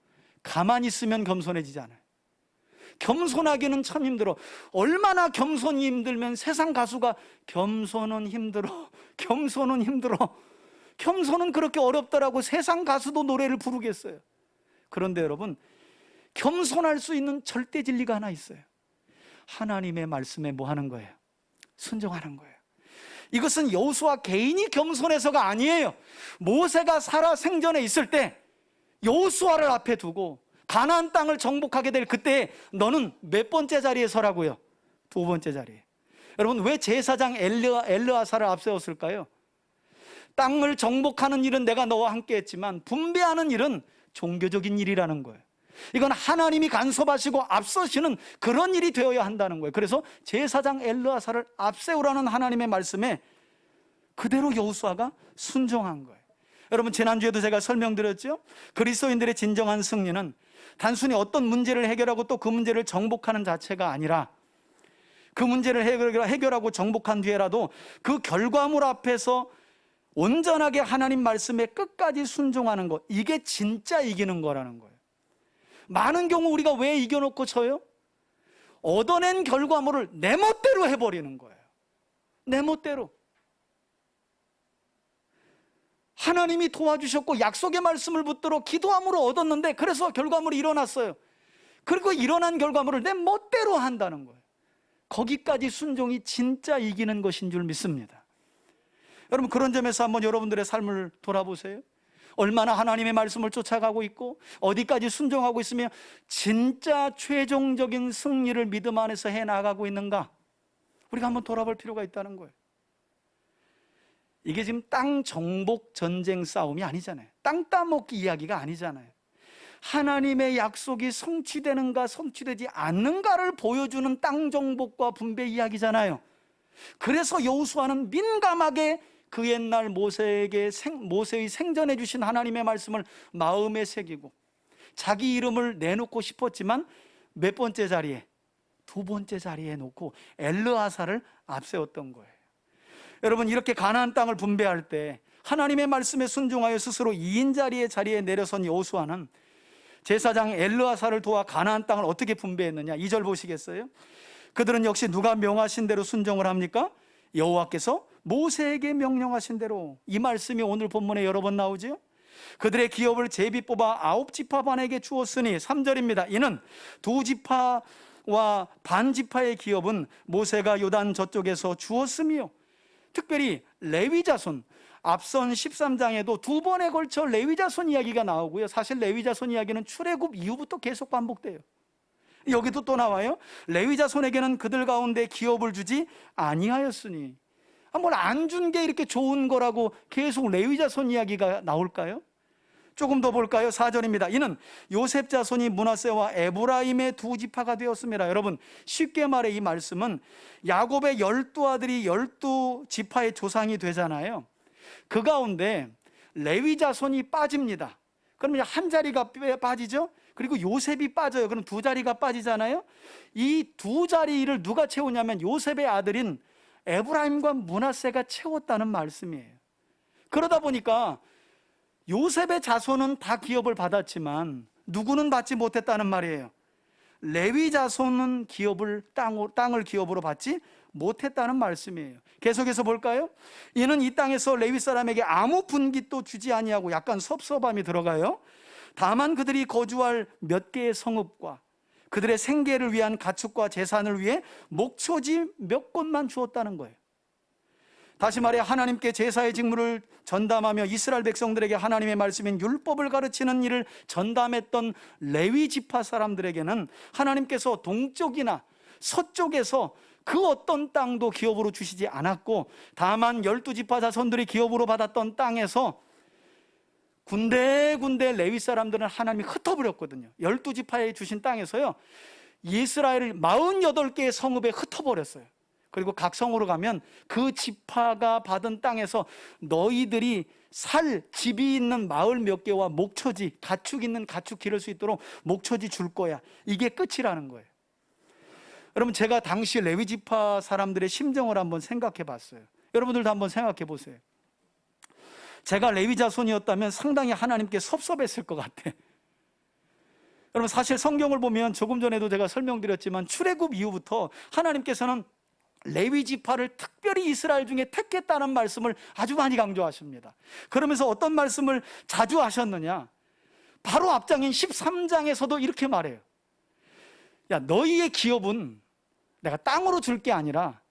가만히 있으면 겸손해지지 않아요. 겸손하기는 참 힘들어. 얼마나 겸손이 힘들면 세상 가수가 겸손은 힘들어, 겸손은 힘들어, 겸손은 그렇게 어렵더라고 세상 가수도 노래를 부르겠어요. 그런데 여러분, 겸손할 수 있는 절대 진리가 하나 있어요. 하나님의 말씀에 뭐 하는 거예요? 순종하는 거예요. 이것은 여호수아 개인이 겸손해서가 아니에요. 모세가 살아 생전에 있을 때 여호수아를 앞에 두고 가나안 땅을 정복하게 될 그때 너는 몇 번째 자리에 서라고요? 두 번째 자리에. 여러분, 왜 제사장 엘르아살을 앞세웠을까요? 땅을 정복하는 일은 내가 너와 함께 했지만 분배하는 일은 종교적인 일이라는 거예요. 이건 하나님이 간섭하시고 앞서시는 그런 일이 되어야 한다는 거예요. 그래서 제사장 엘르아살을 앞세우라는 하나님의 말씀에 그대로 여호수아가 순종한 거예요. 여러분, 지난주에도 제가 설명드렸죠. 그리스도인들의 진정한 승리는 단순히 어떤 문제를 해결하고 또 그 문제를 정복하는 자체가 아니라 그 문제를 해결하고 정복한 뒤에라도 그 결과물 앞에서 온전하게 하나님 말씀에 끝까지 순종하는 것, 이게 진짜 이기는 거라는 거예요. 많은 경우 우리가 왜 이겨놓고 져요? 얻어낸 결과물을 내 멋대로 해버리는 거예요. 내 멋대로. 하나님이 도와주셨고 약속의 말씀을 붙들어 기도함으로 얻었는데 그래서 결과물이 일어났어요. 그리고 일어난 결과물을 내 멋대로 한다는 거예요. 거기까지 순종이 진짜 이기는 것인 줄 믿습니다. 여러분, 그런 점에서 한번 여러분들의 삶을 돌아보세요. 얼마나 하나님의 말씀을 쫓아가고 있고 어디까지 순종하고 있으며 진짜 최종적인 승리를 믿음 안에서 해나가고 있는가, 우리가 한번 돌아볼 필요가 있다는 거예요. 이게 지금 땅 정복 전쟁 싸움이 아니잖아요. 땅 따먹기 이야기가 아니잖아요. 하나님의 약속이 성취되는가 성취되지 않는가를 보여주는 땅 정복과 분배 이야기잖아요. 그래서 여호수아는 민감하게 그 옛날 모세의 생전해 주신 하나님의 말씀을 마음에 새기고 자기 이름을 내놓고 싶었지만 몇 번째 자리에? 두 번째 자리에 놓고 엘르아사를 앞세웠던 거예요. 여러분, 이렇게 가나안 땅을 분배할 때 하나님의 말씀에 순종하여 스스로 2인 자리에 내려선 여호수아는 제사장 엘르아사를 도와 가나안 땅을 어떻게 분배했느냐? 2절 보시겠어요? 그들은 역시 누가 명하신 대로 순종을 합니까? 여호와께서 모세에게 명령하신 대로. 이 말씀이 오늘 본문에 여러 번 나오죠. 그들의 기업을 제비 뽑아 9지파 반에게 주었으니 3절입니다. 이는 2지파와 반지파의 기업은 모세가 요단 저쪽에서 주었으며, 특별히 레위자손, 앞선 13장에도 두 번에 걸쳐 레위자손 이야기가 나오고요. 사실 레위자손 이야기는 출애굽 이후부터 계속 반복돼요. 여기도 또 나와요. 레위자손에게는 그들 가운데 기업을 주지 아니하였으니. 뭘 안 준 게 이렇게 좋은 거라고 계속 레위자손 이야기가 나올까요? 조금 더 볼까요? 4절입니다. 이는 요셉 자손이 므낫세와 에브라임의 2지파가 되었습니다. 여러분, 쉽게 말해 이 말씀은 야곱의 12아들이 12지파의 조상이 되잖아요. 그 가운데 레위 자손이 빠집니다. 그러면 한 자리가 빠지죠. 그리고 요셉이 빠져요. 그럼 두 자리가 빠지잖아요. 이 두 자리를 누가 채우냐면 요셉의 아들인 에브라임과 므낫세가 채웠다는 말씀이에요. 그러다 보니까 요셉의 자손은 다 기업을 받았지만 누구는 받지 못했다는 말이에요. 레위 자손은 땅을 기업으로 받지 못했다는 말씀이에요. 계속해서 볼까요? 이는 이 땅에서 레위 사람에게 아무 분깃도 주지 아니하고, 약간 섭섭함이 들어가요. 다만 그들이 거주할 몇 개의 성읍과 그들의 생계를 위한 가축과 재산을 위해 목초지 몇 곳만 주었다는 거예요. 다시 말해 하나님께 제사의 직무를 전담하며 이스라엘 백성들에게 하나님의 말씀인 율법을 가르치는 일을 전담했던 레위 지파 사람들에게는 하나님께서 동쪽이나 서쪽에서 그 어떤 땅도 기업으로 주시지 않았고, 다만 12지파 자손들이 기업으로 받았던 땅에서 군데군데 레위 사람들은 하나님이 흩어버렸거든요. 12지파에 주신 땅에서요, 이스라엘 48개의 성읍에 흩어버렸어요. 그리고 각 성으로 가면 그 지파가 받은 땅에서 너희들이 살 집이 있는 마을 몇 개와 목초지, 가축 있는 가축 기를 수 있도록 목초지 줄 거야. 이게 끝이라는 거예요. 여러분, 제가 당시 레위 지파 사람들의 심정을 한번 생각해 봤어요. 여러분들도 한번 생각해 보세요. 제가 레위 자손이었다면 상당히 하나님께 섭섭했을 것 같아. 여러분, 사실 성경을 보면 조금 전에도 제가 설명드렸지만 출애굽 이후부터 하나님께서는 레위 지파를 특별히 이스라엘 중에 택했다는 말씀을 아주 많이 강조하십니다. 그러면서 어떤 말씀을 자주 하셨느냐? 바로 앞장인 13장에서도 이렇게 말해요. 야, 너희의 기업은 내가 땅으로 줄 게 아니라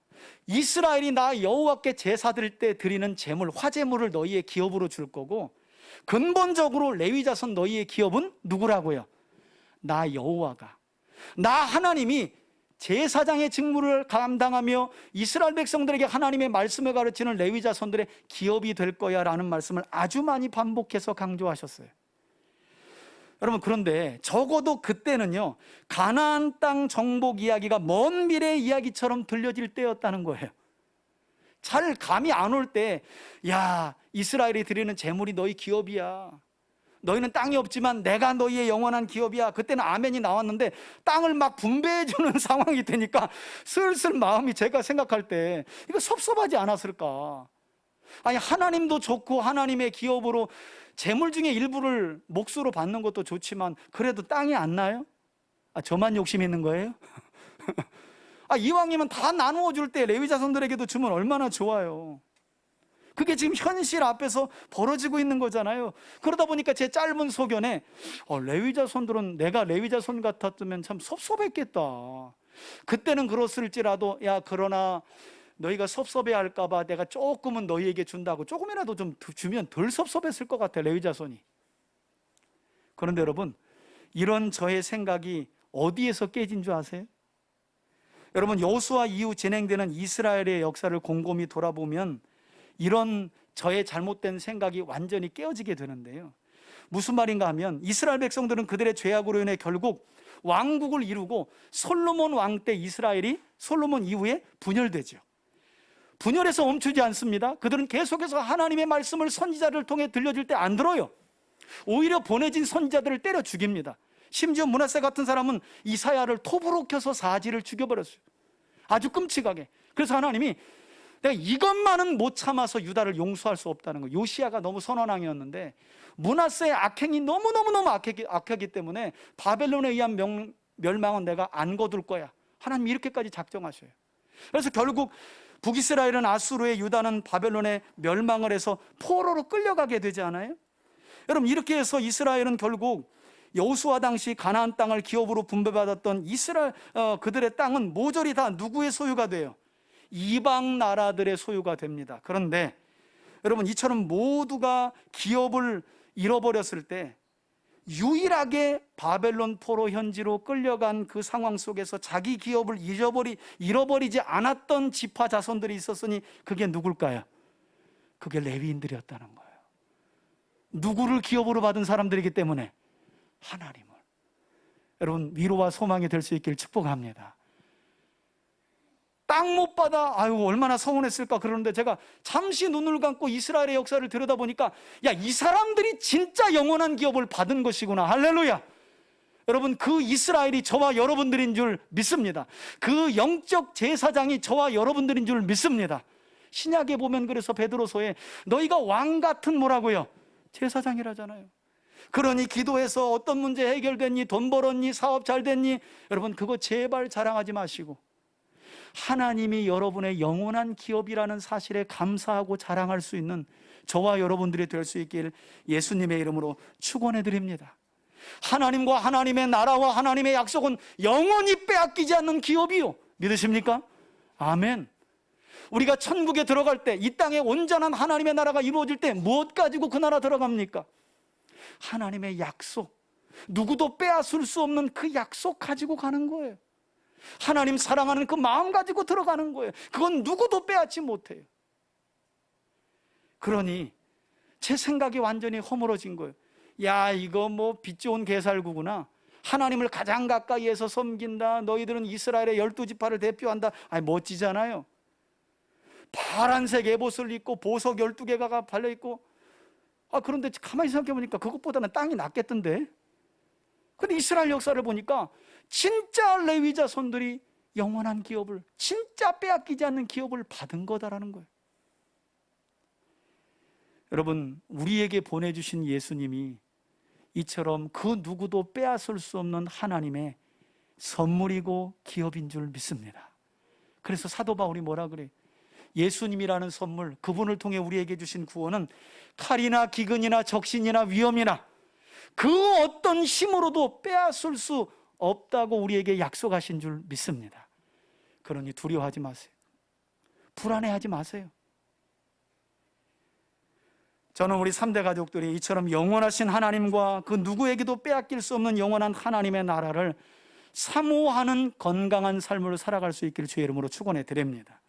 이스라엘이 나 여호와께 제사 드릴 때 드리는 제물, 화제물을 너희의 기업으로 줄 거고, 근본적으로 레위 자손 너희의 기업은 누구라고요? 나 여호와가, 나 하나님이 제사장의 직무를 감당하며 이스라엘 백성들에게 하나님의 말씀을 가르치는 레위 자손들의 기업이 될 거야 라는 말씀을 아주 많이 반복해서 강조하셨어요. 여러분, 그런데 적어도 그때는요, 가나안 땅 정복 이야기가 먼 미래의 이야기처럼 들려질 때였다는 거예요. 잘 감이 안 올 때, 야, 이스라엘이 드리는 제물이 너희 기업이야. 너희는 땅이 없지만 내가 너희의 영원한 기업이야. 그때는 아멘이 나왔는데 땅을 막 분배해 주는 상황이 되니까 슬슬 마음이, 제가 생각할 때 이거 섭섭하지 않았을까? 아니, 하나님도 좋고 하나님의 기업으로 재물 중에 일부를 몫으로 받는 것도 좋지만 그래도 땅이 안 나요? 저만 욕심 있는 거예요? 이왕이면 다 나누어 줄 때 레위 자손들에게도 주면 얼마나 좋아요. 그게 지금 현실 앞에서 벌어지고 있는 거잖아요. 그러다 보니까 제 짧은 소견에 레위 자손들은, 내가 레위 자손 같았으면 참 섭섭했겠다. 그때는 그렇을지라도, 야, 그러나 너희가 섭섭해할까 봐 내가 조금은 너희에게 준다고 조금이라도 좀 주면 덜 섭섭했을 것 같아, 레위 자손이. 그런데 여러분, 이런 저의 생각이 어디에서 깨진 줄 아세요? 여러분, 여호수아 이후 진행되는 이스라엘의 역사를 곰곰이 돌아보면 이런 저의 잘못된 생각이 완전히 깨어지게 되는데요. 무슨 말인가 하면 이스라엘 백성들은 그들의 죄악으로 인해 결국 왕국을 이루고 솔로몬 왕 때 이스라엘이 솔로몬 이후에 분열되죠. 분열해서 멈추지 않습니다. 그들은 계속해서 하나님의 말씀을 선지자를 통해 들려줄 때 안 들어요. 오히려 보내진 선지자들을 때려 죽입니다. 심지어 므낫세 같은 사람은 이사야를 톱으로 켜서 사지를 죽여버렸어요. 아주 끔찍하게. 그래서 하나님이 내가 이것만은 못 참아서 유다를 용서할 수 없다는 거예요. 요시야가 너무 선언왕이었는데 므낫세의 악행이 너무너무 악하기 때문에 바벨론에 의한 멸망은 내가 안 거둘 거야. 하나님이 이렇게까지 작정하셔요. 그래서 결국 북이스라엘은 아수르에, 유다는 바벨론에 멸망을 해서 포로로 끌려가게 되지 않아요? 여러분, 이렇게 해서 이스라엘은 결국 여호수아 당시 가나안 땅을 기업으로 분배받았던 그들의 땅은 모조리 다 누구의 소유가 돼요? 이방 나라들의 소유가 됩니다. 그런데 여러분, 이처럼 모두가 기업을 잃어버렸을 때 유일하게 바벨론 포로 현지로 끌려간 그 상황 속에서 자기 기업을 잃어버리지 않았던 지파 자손들이 있었으니 그게 누굴까요? 그게 레위인들이었다는 거예요. 누구를 기업으로 받은 사람들이기 때문에? 하나님을. 여러분, 위로와 소망이 될 수 있길 축복합니다. 땅 못 받아, 아유 얼마나 서운했을까. 그러는데 제가 잠시 눈을 감고 이스라엘의 역사를 들여다보니까 야, 이 사람들이 진짜 영원한 기업을 받은 것이구나. 할렐루야. 여러분, 그 이스라엘이 저와 여러분들인 줄 믿습니다. 그 영적 제사장이 저와 여러분들인 줄 믿습니다. 신약에 보면 그래서 베드로서에 너희가 왕 같은 뭐라고요? 제사장이라잖아요. 그러니 기도해서 어떤 문제 해결됐니, 돈 벌었니, 사업 잘 됐니, 여러분 그거 제발 자랑하지 마시고 하나님이 여러분의 영원한 기업이라는 사실에 감사하고 자랑할 수 있는 저와 여러분들이 될 수 있길 예수님의 이름으로 축원해 드립니다. 하나님과 하나님의 나라와 하나님의 약속은 영원히 빼앗기지 않는 기업이요. 믿으십니까? 아멘. 우리가 천국에 들어갈 때, 이 땅에 온전한 하나님의 나라가 이루어질 때 무엇 가지고 그 나라 들어갑니까? 하나님의 약속, 누구도 빼앗을 수 없는 그 약속 가지고 가는 거예요. 하나님 사랑하는 그 마음 가지고 들어가는 거예요. 그건 누구도 빼앗지 못해요. 그러니 제 생각이 완전히 허물어진 거예요. 야, 이거 뭐 빛 좋은 개살구구나. 하나님을 가장 가까이에서 섬긴다. 너희들은 이스라엘의 12지파를 대표한다. 아니, 멋지잖아요. 파란색 에봇을 입고 보석 12개가 발려있고, 그런데 가만히 생각해보니까 그것보다는 땅이 낫겠던데. 근데 이스라엘 역사를 보니까 진짜 레위 자손들이 영원한 기업을, 진짜 빼앗기지 않는 기업을 받은 거다라는 거예요. 여러분, 우리에게 보내주신 예수님이 이처럼 그 누구도 빼앗을 수 없는 하나님의 선물이고 기업인 줄 믿습니다. 그래서 사도 바울이 뭐라 그래? 예수님이라는 선물, 그분을 통해 우리에게 주신 구원은 칼이나 기근이나 적신이나 위험이나 그 어떤 힘으로도 빼앗을 수 없다고 우리에게 약속하신 줄 믿습니다. 그러니 두려워하지 마세요. 불안해하지 마세요. 저는 우리 3대 가족들이 이처럼 영원하신 하나님과 그 누구에게도 빼앗길 수 없는 영원한 하나님의 나라를 사모하는 건강한 삶을 살아갈 수 있기를 주의 이름으로 축원해 드립니다.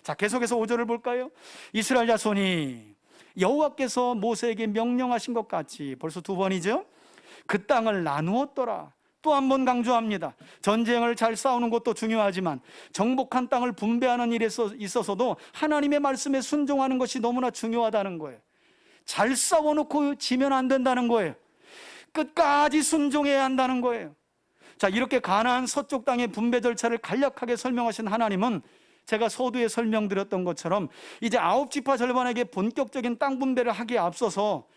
자, 계속해서 5절을 볼까요? 이스라엘 자손이 여호와께서 모세에게 명령하신 것 같이, 벌써 2번이죠? 그 땅을 나누었더라. 또 한 번 강조합니다. 전쟁을 잘 싸우는 것도 중요하지만 정복한 땅을 분배하는 일에 있어서도 하나님의 말씀에 순종하는 것이 너무나 중요하다는 거예요. 잘 싸워놓고 지면 안 된다는 거예요. 끝까지 순종해야 한다는 거예요. 자, 이렇게 가나안 서쪽 땅의 분배 절차를 간략하게 설명하신 하나님은 제가 서두에 설명드렸던 것처럼 이제 9지파 절반에게 본격적인 땅 분배를 하기에 앞서서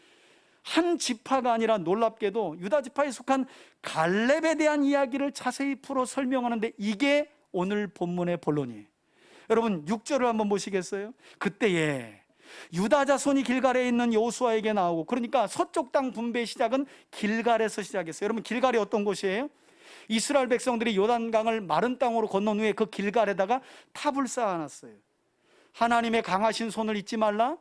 한 지파가 아니라 놀랍게도 유다 지파에 속한 갈렙에 대한 이야기를 자세히 풀어 설명하는데, 이게 오늘 본문의 본론이에요. 여러분, 6절을 한번 보시겠어요? 그때에 유다 자손이 길갈에 있는 여호수아에게 나오고, 그러니까 서쪽 땅 분배의 시작은 길갈에서 시작했어요. 여러분, 길갈이 어떤 곳이에요? 이스라엘 백성들이 요단강을 마른 땅으로 건넌 후에 그 길갈에다가 탑을 쌓아놨어요. 하나님의 강하신 손을 잊지 말라.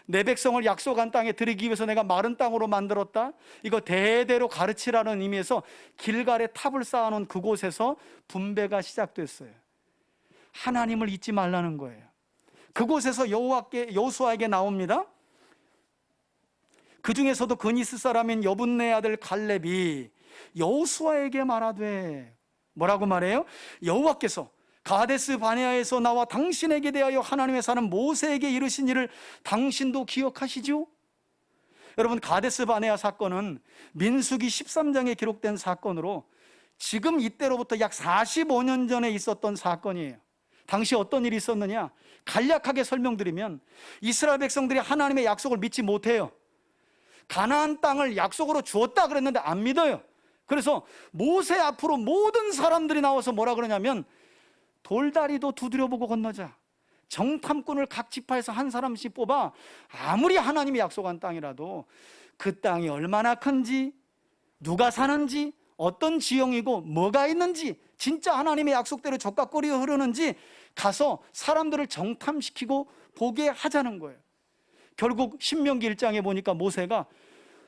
내 백성을 약속한 땅에 들이기 위해서 내가 마른 땅으로 만들었다. 이거 대대로 가르치라는 의미에서 길갈에 탑을 쌓아놓은 그곳에서 분배가 시작됐어요. 하나님을 잊지 말라는 거예요. 그곳에서 여호수아에게 나옵니다. 그 중에서도 그니스 사람인 여분네 아들 갈렙이 여호수아에게 말하되, 뭐라고 말해요? 여호와께서 가데스 바네아에서 나와 당신에게 대하여 하나님의 사람 모세에게 이르신 일을 당신도 기억하시죠? 여러분, 가데스 바네아 사건은 민수기 13장에 기록된 사건으로 지금 이때로부터 약 45년 전에 있었던 사건이에요. 당시 어떤 일이 있었느냐? 간략하게 설명드리면 이스라엘 백성들이 하나님의 약속을 믿지 못해요. 가나안 땅을 약속으로 주었다 그랬는데 안 믿어요. 그래서 모세 앞으로 모든 사람들이 나와서 뭐라 그러냐면, 돌다리도 두드려보고 건너자. 정탐꾼을 각 지파에서 한 사람씩 뽑아 아무리 하나님이 약속한 땅이라도 그 땅이 얼마나 큰지, 누가 사는지, 어떤 지형이고 뭐가 있는지, 진짜 하나님의 약속대로 젖과 꿀이 흐르는지 가서 사람들을 정탐시키고 보게 하자는 거예요. 결국 신명기 1장에 보니까 모세가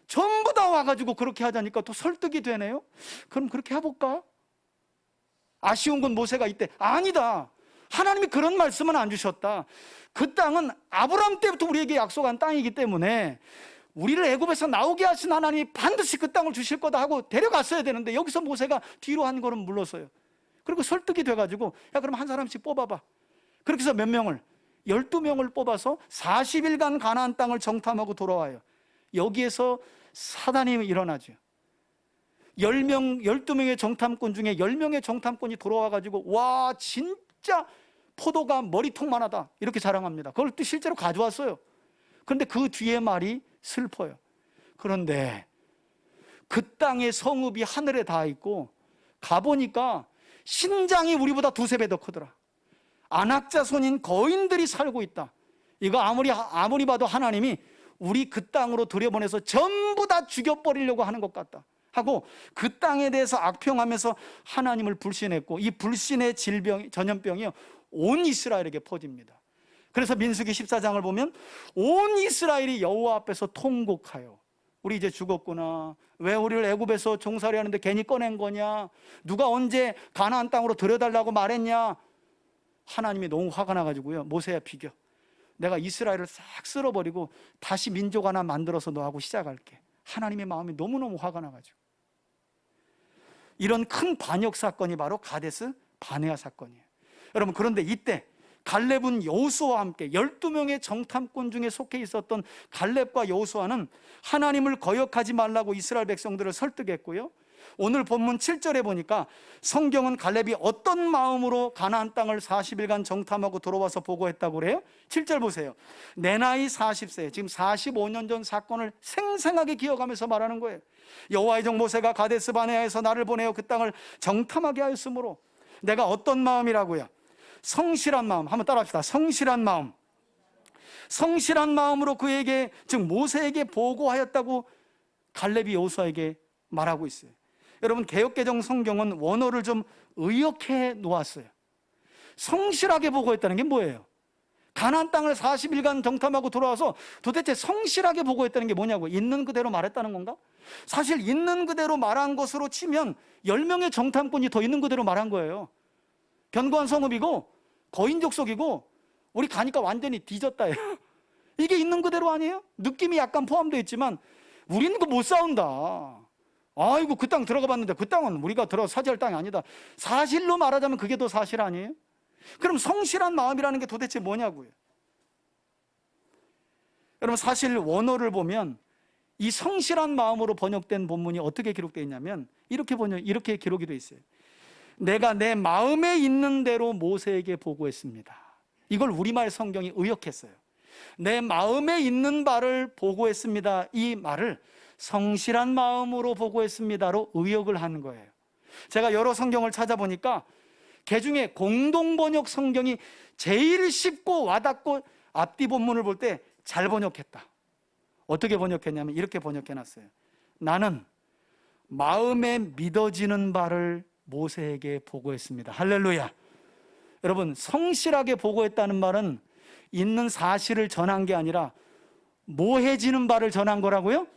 전부 다 와가지고 그렇게 하자니까 또 설득이 되네요. 그럼 그렇게 해볼까? 아쉬운 건 모세가 이때 아니다, 하나님이 그런 말씀은 안 주셨다. 그 땅은 아브라함 때부터 우리에게 약속한 땅이기 때문에 우리를 애굽에서 나오게 하신 하나님이 반드시 그 땅을 주실 거다 하고 데려갔어야 되는데, 여기서 모세가 뒤로 한 걸음 물러서요. 그리고 설득이 돼가지고, 야 그럼 한 사람씩 뽑아봐. 그렇게 해서 몇 명을? 12명을 뽑아서 40일간 가나안 땅을 정탐하고 돌아와요. 여기에서 사단이 일어나죠. 12명의 정탐꾼 중에 10명의 정탐꾼이 돌아와가지고, 와 진짜 포도가 머리통만 하다 이렇게 자랑합니다. 그걸 또 실제로 가져왔어요. 그런데 그 뒤에 말이 슬퍼요. 그런데 그 땅의 성읍이 하늘에 닿아 있고, 가보니까 신장이 우리보다 두세 배 더 크더라. 안악자손인 거인들이 살고 있다. 이거 아무리 봐도 하나님이 우리 그 땅으로 들여보내서 전부 다 죽여버리려고 하는 것 같다 하고, 그 땅에 대해서 악평하면서 하나님을 불신했고, 이 불신의 전염병이 온 이스라엘에게 퍼집니다. 그래서 민수기 14장을 보면 온 이스라엘이 여호와 앞에서 통곡하여, 우리 이제 죽었구나, 왜 우리를 애굽에서 종살이 하는데 괜히 꺼낸 거냐, 누가 언제 가나안 땅으로 들여달라고 말했냐. 하나님이 너무 화가 나가지고요, 모세야 비겨, 내가 이스라엘을 싹 쓸어버리고 다시 민족 하나 만들어서 너하고 시작할게. 하나님의 마음이 너무너무 화가 나가지고. 이런 큰 반역 사건이 바로 가데스 바네아 사건이에요. 여러분, 그런데 이때 갈렙은 여호수아와 함께 12명의 정탐꾼 중에 속해 있었던 갈렙과 여호수아는 하나님을 거역하지 말라고 이스라엘 백성들을 설득했고요, 오늘 본문 7절에 보니까 성경은 갈렙이 어떤 마음으로 가나안 땅을 40일간 정탐하고 돌아와서 보고했다고 그래요? 7절 보세요. 내 나이 40세, 지금 45년 전 사건을 생생하게 기억하면서 말하는 거예요. 여호와의 종 모세가 가데스 바네아에서 나를 보내어 그 땅을 정탐하게 하였으므로 내가 어떤 마음이라고요? 성실한 마음. 한번 따라합시다. 성실한 마음. 성실한 마음으로 그에게, 즉 모세에게 보고하였다고 갈렙이 여호수아에게 말하고 있어요. 여러분, 개역개정 성경은 원어를 좀 의역해 놓았어요. 성실하게 보고했다는 게 뭐예요? 가나안 땅을 40일간 정탐하고 돌아와서 도대체 성실하게 보고했다는 게 뭐냐고. 있는 그대로 말했다는 건가? 사실 있는 그대로 말한 것으로 치면 10명의 정탐꾼이 더 있는 그대로 말한 거예요. 견고한 성읍이고 거인 족속이고 우리 가니까 완전히 뒤졌다예요. 이게 있는 그대로 아니에요? 느낌이 약간 포함되어 있지만 우리는 그 못 싸운다. 아이고, 그 땅 들어가 봤는데 그 땅은 우리가 들어가 차지할 땅이 아니다. 사실로 말하자면 그게 더 사실 아니에요? 그럼 성실한 마음이라는 게 도대체 뭐냐고요. 여러분, 사실 원어를 보면 이 성실한 마음으로 번역된 본문이 어떻게 기록되어 있냐면 이렇게 기록이 되어 있어요. 내가 내 마음에 있는 대로 모세에게 보고했습니다. 이걸 우리말 성경이 의역했어요. 내 마음에 있는 바를 보고했습니다. 이 말을 성실한 마음으로 보고했습니다로 의역을 하는 거예요. 제가 여러 성경을 찾아보니까 개중에 공동번역 성경이 제일 쉽고 와닿고 앞뒤 본문을 볼 때 잘 번역했다. 어떻게 번역했냐면 이렇게 번역해놨어요. 나는 마음에 믿어지는 바를 모세에게 보고했습니다. 할렐루야. 여러분, 성실하게 보고했다는 말은 있는 사실을 전한 게 아니라 모해지는 바를 전한 거라고요?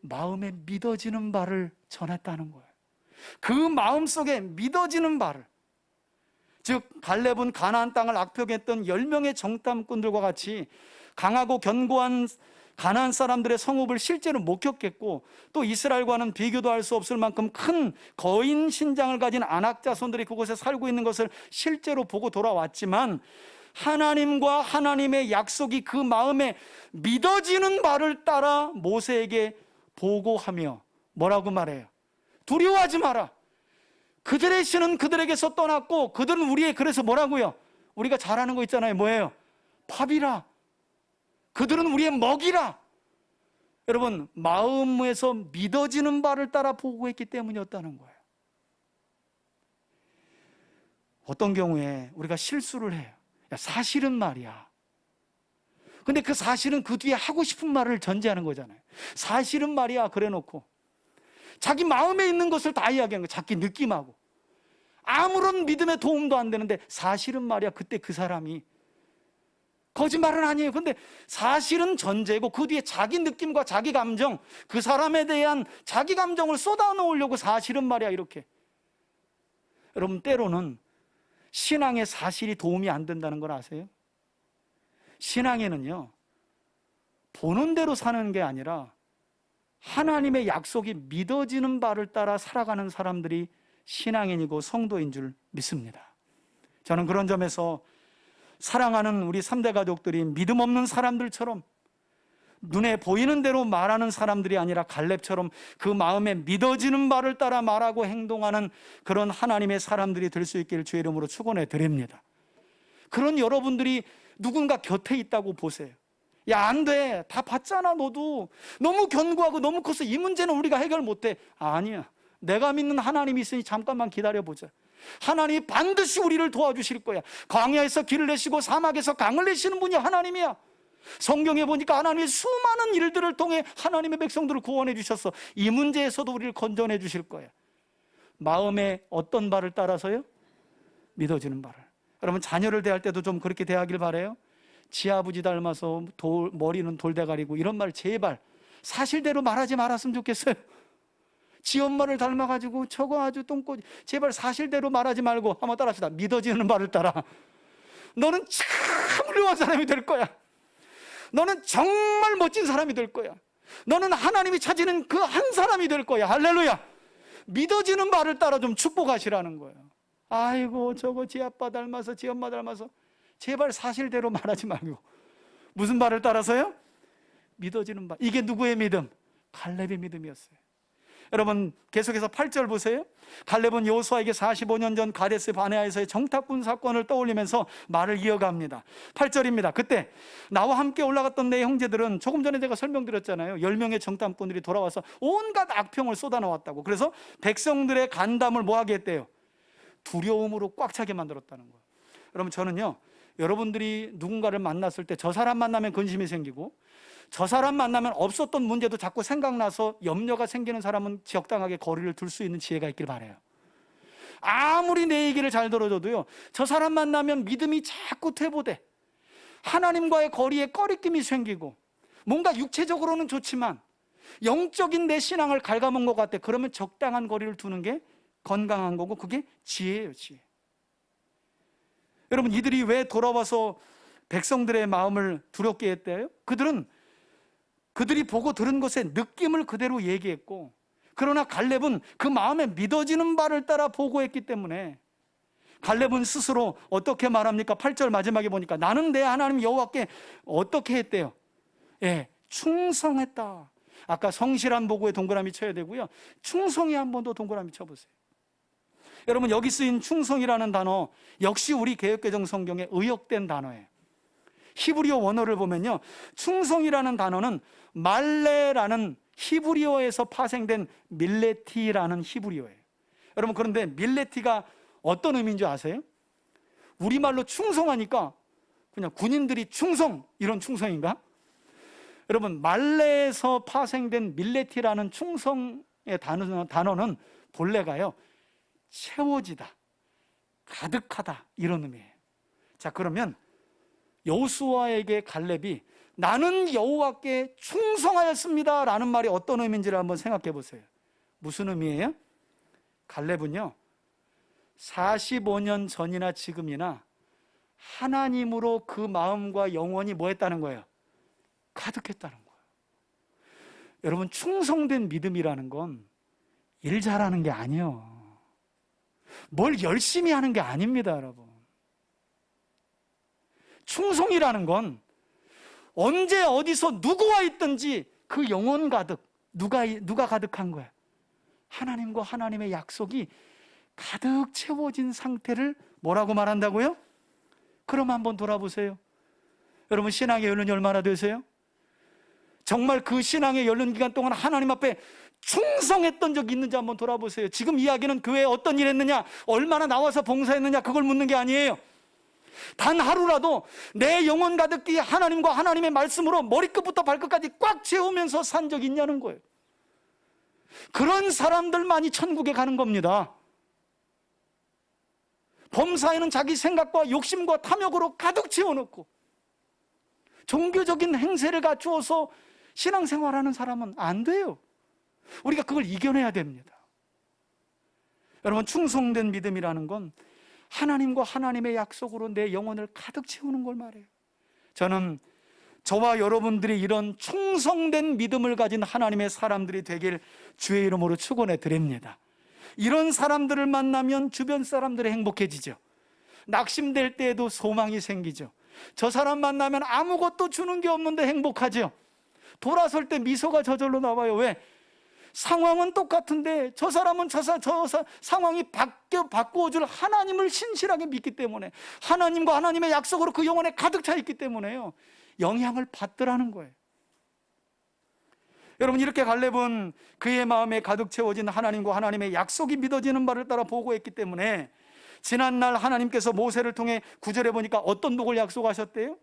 마음에 믿어지는 바를 전했다는 거예요. 그 마음속에 믿어지는 바를, 즉 갈렙은 가나안 땅을 악평했던 10명의 정탐꾼들과 같이 강하고 견고한 가나안 사람들의 성읍을 실제로 목격했고 또 이스라엘과는 비교도 할 수 없을 만큼 큰 거인 신장을 가진 아낙 자손들이 그곳에 살고 있는 것을 실제로 보고 돌아왔지만 하나님과 하나님의 약속이 그 마음에 믿어지는 바를 따라 모세에게 보고하며 뭐라고 말해요? 두려워하지 마라. 그들의 신은 그들에게서 떠났고 그들은 우리의, 그래서 뭐라고요? 우리가 잘 아는 거 있잖아요. 뭐예요? 밥이라. 그들은 우리의 먹이라. 여러분, 마음에서 믿어지는 바를 따라 보고했기 때문이었다는 거예요. 어떤 경우에 우리가 실수를 해요. 야, 사실은 말이야. 근데 그 사실은 그 뒤에 하고 싶은 말을 전제하는 거잖아요. 사실은 말이야 그래 놓고 자기 마음에 있는 것을 다 이야기하는 거예요. 자기 느낌하고 아무런 믿음의 도움도 안 되는데 사실은 말이야. 그때 그 사람이 거짓말은 아니에요. 근데 사실은 전제고 그 뒤에 자기 느낌과 자기 감정, 그 사람에 대한 자기 감정을 쏟아 놓으려고 사실은 말이야 이렇게. 여러분, 때로는 신앙에 사실이 도움이 안 된다는 걸 아세요? 신앙에는요, 보는 대로 사는 게 아니라 하나님의 약속이 믿어지는 바를 따라 살아가는 사람들이 신앙인이고 성도인 줄 믿습니다. 저는 그런 점에서 사랑하는 우리 3대 가족들이 믿음 없는 사람들처럼 눈에 보이는 대로 말하는 사람들이 아니라 갈렙처럼 그 마음에 믿어지는 바를 따라 말하고 행동하는 그런 하나님의 사람들이 될 수 있기를 주의 이름으로 축원해 드립니다. 그런 여러분들이 누군가 곁에 있다고 보세요. 야, 안 돼. 다 봤잖아. 너도 너무 견고하고 너무 커서 이 문제는 우리가 해결 못해. 아니야. 내가 믿는 하나님이 있으니 잠깐만 기다려보자. 하나님이 반드시 우리를 도와주실 거야. 광야에서 길을 내시고 사막에서 강을 내시는 분이 하나님이야. 성경에 보니까 하나님이 수많은 일들을 통해 하나님의 백성들을 구원해 주셨어. 이 문제에서도 우리를 건져내 주실 거야. 마음의 어떤 바를 따라서요? 믿어지는 바를. 여러분, 자녀를 대할 때도 좀 그렇게 대하길 바라요. 지 아버지 닮아서 머리는 돌대가리고 이런 말 제발 사실대로 말하지 말았으면 좋겠어요. 지 엄마를 닮아가지고 저거 아주 똥꼬지. 제발 사실대로 말하지 말고 한번 따라합시다. 믿어지는 바를 따라. 너는 참 훌륭한 사람이 될 거야. 너는 정말 멋진 사람이 될 거야. 너는 하나님이 찾는 그 한 사람이 될 거야. 할렐루야. 믿어지는 바를 따라 좀 축복하시라는 거예요. 아이고 저거 지 아빠 닮아서 지 엄마 닮아서. 제발 사실대로 말하지 말고. 무슨 바를 따라서요? 믿어지는 바. 이게 누구의 믿음? 갈렙의 믿음이었어요. 여러분, 계속해서 8절 보세요. 갈렙은 여호수아에게 45년 전 가데스 바네아에서의 정탐꾼 사건을 떠올리면서 말을 이어갑니다. 8절입니다. 그때 나와 함께 올라갔던 내 형제들은, 조금 전에 제가 설명드렸잖아요. 10명의 정탐꾼들이 돌아와서 온갖 악평을 쏟아놓았다고. 그래서 백성들의 간담을 뭐하게 했대요? 두려움으로 꽉 차게 만들었다는 거예요. 여러분, 저는요, 여러분들이 누군가를 만났을 때 저 사람 만나면 근심이 생기고 저 사람 만나면 없었던 문제도 자꾸 생각나서 염려가 생기는 사람은 적당하게 거리를 둘 수 있는 지혜가 있길 바라요. 아무리 내 얘기를 잘 들어줘도요, 저 사람 만나면 믿음이 자꾸 퇴보돼. 하나님과의 거리에 꺼리낌이 생기고 뭔가 육체적으로는 좋지만 영적인 내 신앙을 갉아먹은 것 같아. 그러면 적당한 거리를 두는 게 건강한 거고 그게 지혜예요, 지혜. 여러분, 이들이 왜 돌아와서 백성들의 마음을 두렵게 했대요? 그들이 보고 들은 것의 느낌을 그대로 얘기했고, 그러나 갈렙은 그 마음에 믿어지는 바를 따라 보고했기 때문에 갈렙은 스스로 어떻게 말합니까? 8절 마지막에 보니까 나는 내 하나님 여호와께 어떻게 했대요? 예, 충성했다. 아까 성실한 보고에 동그라미 쳐야 되고요, 충성이 한 번 더 동그라미 쳐보세요. 여러분, 여기 쓰인 충성이라는 단어 역시 우리 개역개정 성경에 의역된 단어예요. 히브리어 원어를 보면요, 충성이라는 단어는 말레라는 히브리어에서 파생된 밀레티라는 히브리어예요. 여러분, 그런데 밀레티가 어떤 의미인 줄 아세요? 우리말로 충성하니까 그냥 군인들이 충성, 이런 충성인가? 여러분, 말레에서 파생된 밀레티라는 충성의 단어는 본래가요, 채워지다, 가득하다, 이런 의미예요. 자, 그러면 여호수아에게 갈렙이 나는 여호와께 충성하였습니다 라는 말이 어떤 의미인지를 한번 생각해 보세요. 무슨 의미예요? 갈렙은요, 45년 전이나 지금이나 하나님으로 그 마음과 영혼이 뭐 했다는 거예요? 가득했다는 거예요. 여러분, 충성된 믿음이라는 건 일 잘하는 게 아니에요. 뭘 열심히 하는 게 아닙니다, 여러분. 충성이라는 건 언제 어디서 누구와 있든지 그 영혼 가득, 누가 가득한 거야? 하나님과 하나님의 약속이 가득 채워진 상태를 뭐라고 말한다고요? 그럼 한번 돌아보세요. 여러분, 신앙의 연륜이 얼마나 되세요? 정말 그 신앙의 연륜 기간 동안 하나님 앞에 충성했던 적이 있는지 한번 돌아보세요. 지금 이야기는 교회에 어떤 일 했느냐, 얼마나 나와서 봉사했느냐, 그걸 묻는 게 아니에요. 단 하루라도 내 영혼 가득히 하나님과 하나님의 말씀으로 머리끝부터 발끝까지 꽉 채우면서 산 적이 있냐는 거예요. 그런 사람들만이 천국에 가는 겁니다. 범사에는 자기 생각과 욕심과 탐욕으로 가득 채워놓고 종교적인 행세를 갖추어서 신앙생활하는 사람은 안 돼요. 우리가 그걸 이겨내야 됩니다. 여러분, 충성된 믿음이라는 건 하나님과 하나님의 약속으로 내 영혼을 가득 채우는 걸 말해요. 저는 저와 여러분들이 이런 충성된 믿음을 가진 하나님의 사람들이 되길 주의 이름으로 축원해 드립니다. 이런 사람들을 만나면 주변 사람들이 행복해지죠. 낙심될 때에도 소망이 생기죠. 저 사람 만나면 아무것도 주는 게 없는데 행복하죠. 돌아설 때 미소가 저절로 나와요. 왜? 상황은 똑같은데 저 사람은 상황이 바꾸어줄 하나님을 신실하게 믿기 때문에, 하나님과 하나님의 약속으로 그 영혼에 가득 차 있기 때문에요, 영향을 받더라는 거예요. 여러분, 이렇게 갈렙은 그의 마음에 가득 채워진 하나님과 하나님의 약속이 믿어지는 바를 따라 보고했기 때문에 지난날 하나님께서 모세를 통해 9절에 보니까 어떤 복을 약속하셨대요?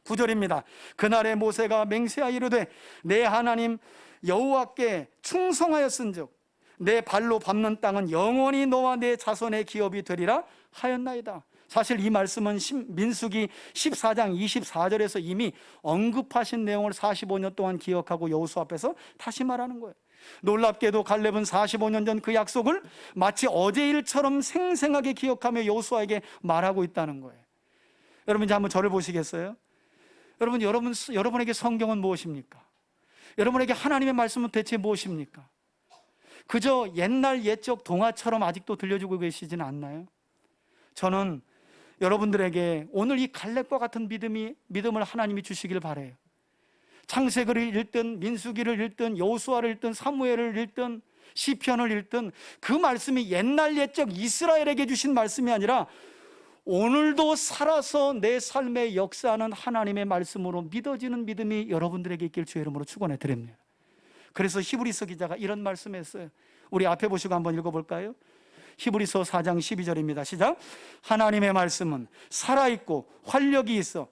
9절입니다. 그날에 모세가 맹세하여 이르되 내 하나님 여호와께 충성하였은즉 내 발로 밟는 땅은 영원히 너와 내 자손의 기업이 되리라 하였나이다. 사실 이 말씀은 민수기 14장 24절에서 이미 언급하신 내용을 45년 동안 기억하고 여호수아 앞에서 다시 말하는 거예요. 놀랍게도 갈렙은 45년 전 그 약속을 마치 어제 일처럼 생생하게 기억하며 여호수아에게 말하고 있다는 거예요. 여러분, 이제 한번 저를 보시겠어요? 여러분에게 성경은 무엇입니까? 여러분에게 하나님의 말씀은 대체 무엇입니까? 그저 옛날 옛적 동화처럼 아직도 들려주고 계시지는 않나요? 저는 여러분들에게 오늘 이 갈렙과 같은 믿음을 하나님이 주시길 바라요. 창세기를 읽든 민수기를 읽든 여호수아를 읽든 사무엘을 읽든 시편을 읽든 그 말씀이 옛날 옛적 이스라엘에게 주신 말씀이 아니라 오늘도 살아서 내 삶에 역사하는 하나님의 말씀으로 믿어지는 믿음이 여러분들에게 있길 주의 이름으로 축원해 드립니다. 그래서 히브리서 기자가 이런 말씀했어요. 우리 앞에 보시고 한번 읽어볼까요? 히브리서 4장 12절입니다. 시작. 하나님의 말씀은 살아있고 활력이 있어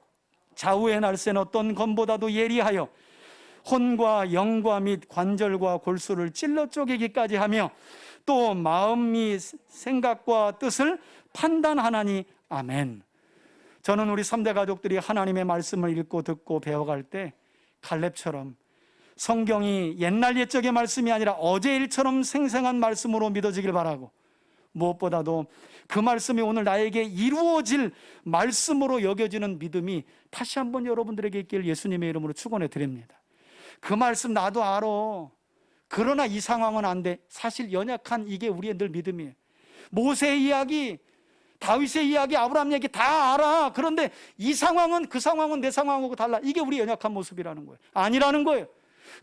좌우의 날쌘 어떤 검보다도 예리하여 혼과 영과 및 관절과 골수를 찔러 쪼개기까지 하며 또 마음이 생각과 뜻을 판단하나니 아멘. 저는 우리 3대 가족들이 하나님의 말씀을 읽고 듣고 배워갈 때 갈렙처럼 성경이 옛날 옛적의 말씀이 아니라 어제 일처럼 생생한 말씀으로 믿어지길 바라고, 무엇보다도 그 말씀이 오늘 나에게 이루어질 말씀으로 여겨지는 믿음이 다시 한번 여러분들에게 있길 예수님의 이름으로 축원해 드립니다. 그 말씀 나도 알아. 그러나 이 상황은 안 돼. 사실 연약한 이게 우리의 늘 믿음이에요. 모세의 이야기, 다윗의 이야기, 아브라함 얘기 다 알아. 그런데 이 상황은 그 상황은 내 상황하고 달라. 이게 우리 연약한 모습이라는 거예요. 아니라는 거예요.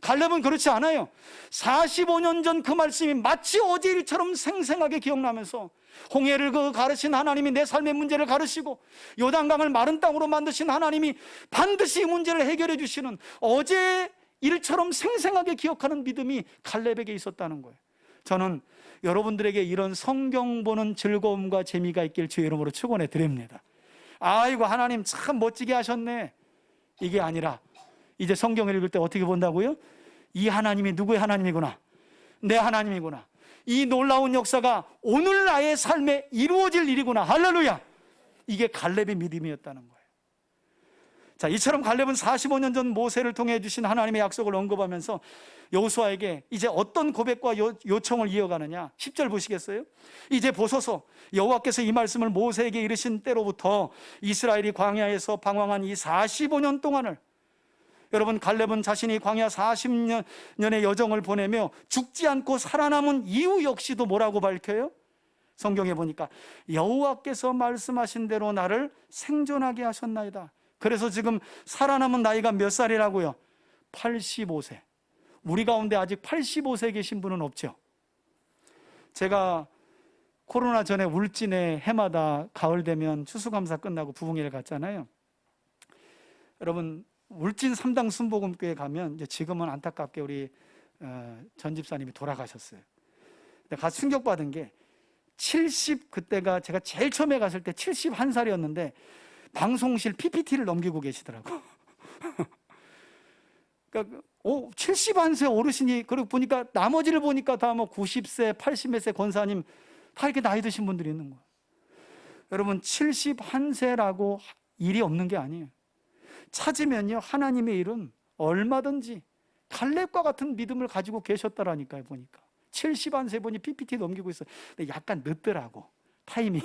갈렙은 그렇지 않아요. 45년 전 그 말씀이 마치 어제 일처럼 생생하게 기억나면서 홍해를 가르신 하나님이 내 삶의 문제를 가르시고 요단강을 마른 땅으로 만드신 하나님이 반드시 이 문제를 해결해 주시는 어제 일처럼 생생하게 기억하는 믿음이 갈렙에게 있었다는 거예요. 저는 여러분들에게 이런 성경 보는 즐거움과 재미가 있길 주의 이름으로 축원해 드립니다. 아이고, 하나님 참 멋지게 하셨네. 이게 아니라 이제 성경을 읽을 때 어떻게 본다고요? 이 하나님이 누구의 하나님이구나, 내 하나님이구나, 이 놀라운 역사가 오늘 나의 삶에 이루어질 일이구나. 할렐루야. 이게 갈렙의 믿음이었다는 거예요. 자, 이처럼 갈렙은 45년 전 모세를 통해 주신 하나님의 약속을 언급하면서 여호수아에게 이제 어떤 고백과 요청을 이어가느냐. 10절 보시겠어요? 이제 보소서, 여호와께서 이 말씀을 모세에게 이르신 때로부터 이스라엘이 광야에서 방황한 이 45년 동안을 여러분, 갈렙은 자신이 광야 40년의 여정을 보내며 죽지 않고 살아남은 이유 역시도 뭐라고 밝혀요? 성경에 보니까 여호와께서 말씀하신 대로 나를 생존하게 하셨나이다. 그래서 지금 살아남은 나이가 몇 살이라고요? 85세. 우리 가운데 아직 85세 계신 분은 없죠. 제가 코로나 전에 울진에 해마다 가을 되면 추수감사 끝나고 부흥회를 갔잖아요. 여러분, 울진 3당 순복음교회 가면 이제 지금은 안타깝게 우리 전 집사님이 돌아가셨어요. 근데 가서 충격받은 게 그때가 제가 제일 처음에 갔을 때 71살이었는데 방송실 PPT를 넘기고 계시더라고. 그러니까 71세 어르신이, 그리고 보니까 나머지를 보니까 다 뭐 90세, 80몇 세 권사님 다 이렇게 나이 드신 분들이 있는 거예요. 여러분, 71세라고 일이 없는 게 아니에요. 찾으면요, 하나님의 일은 얼마든지 갈렙과 같은 믿음을 가지고 계셨다라니까요. 보니까 71세 분이 PPT 넘기고 있어요. 근데 약간 늦더라고, 타이밍.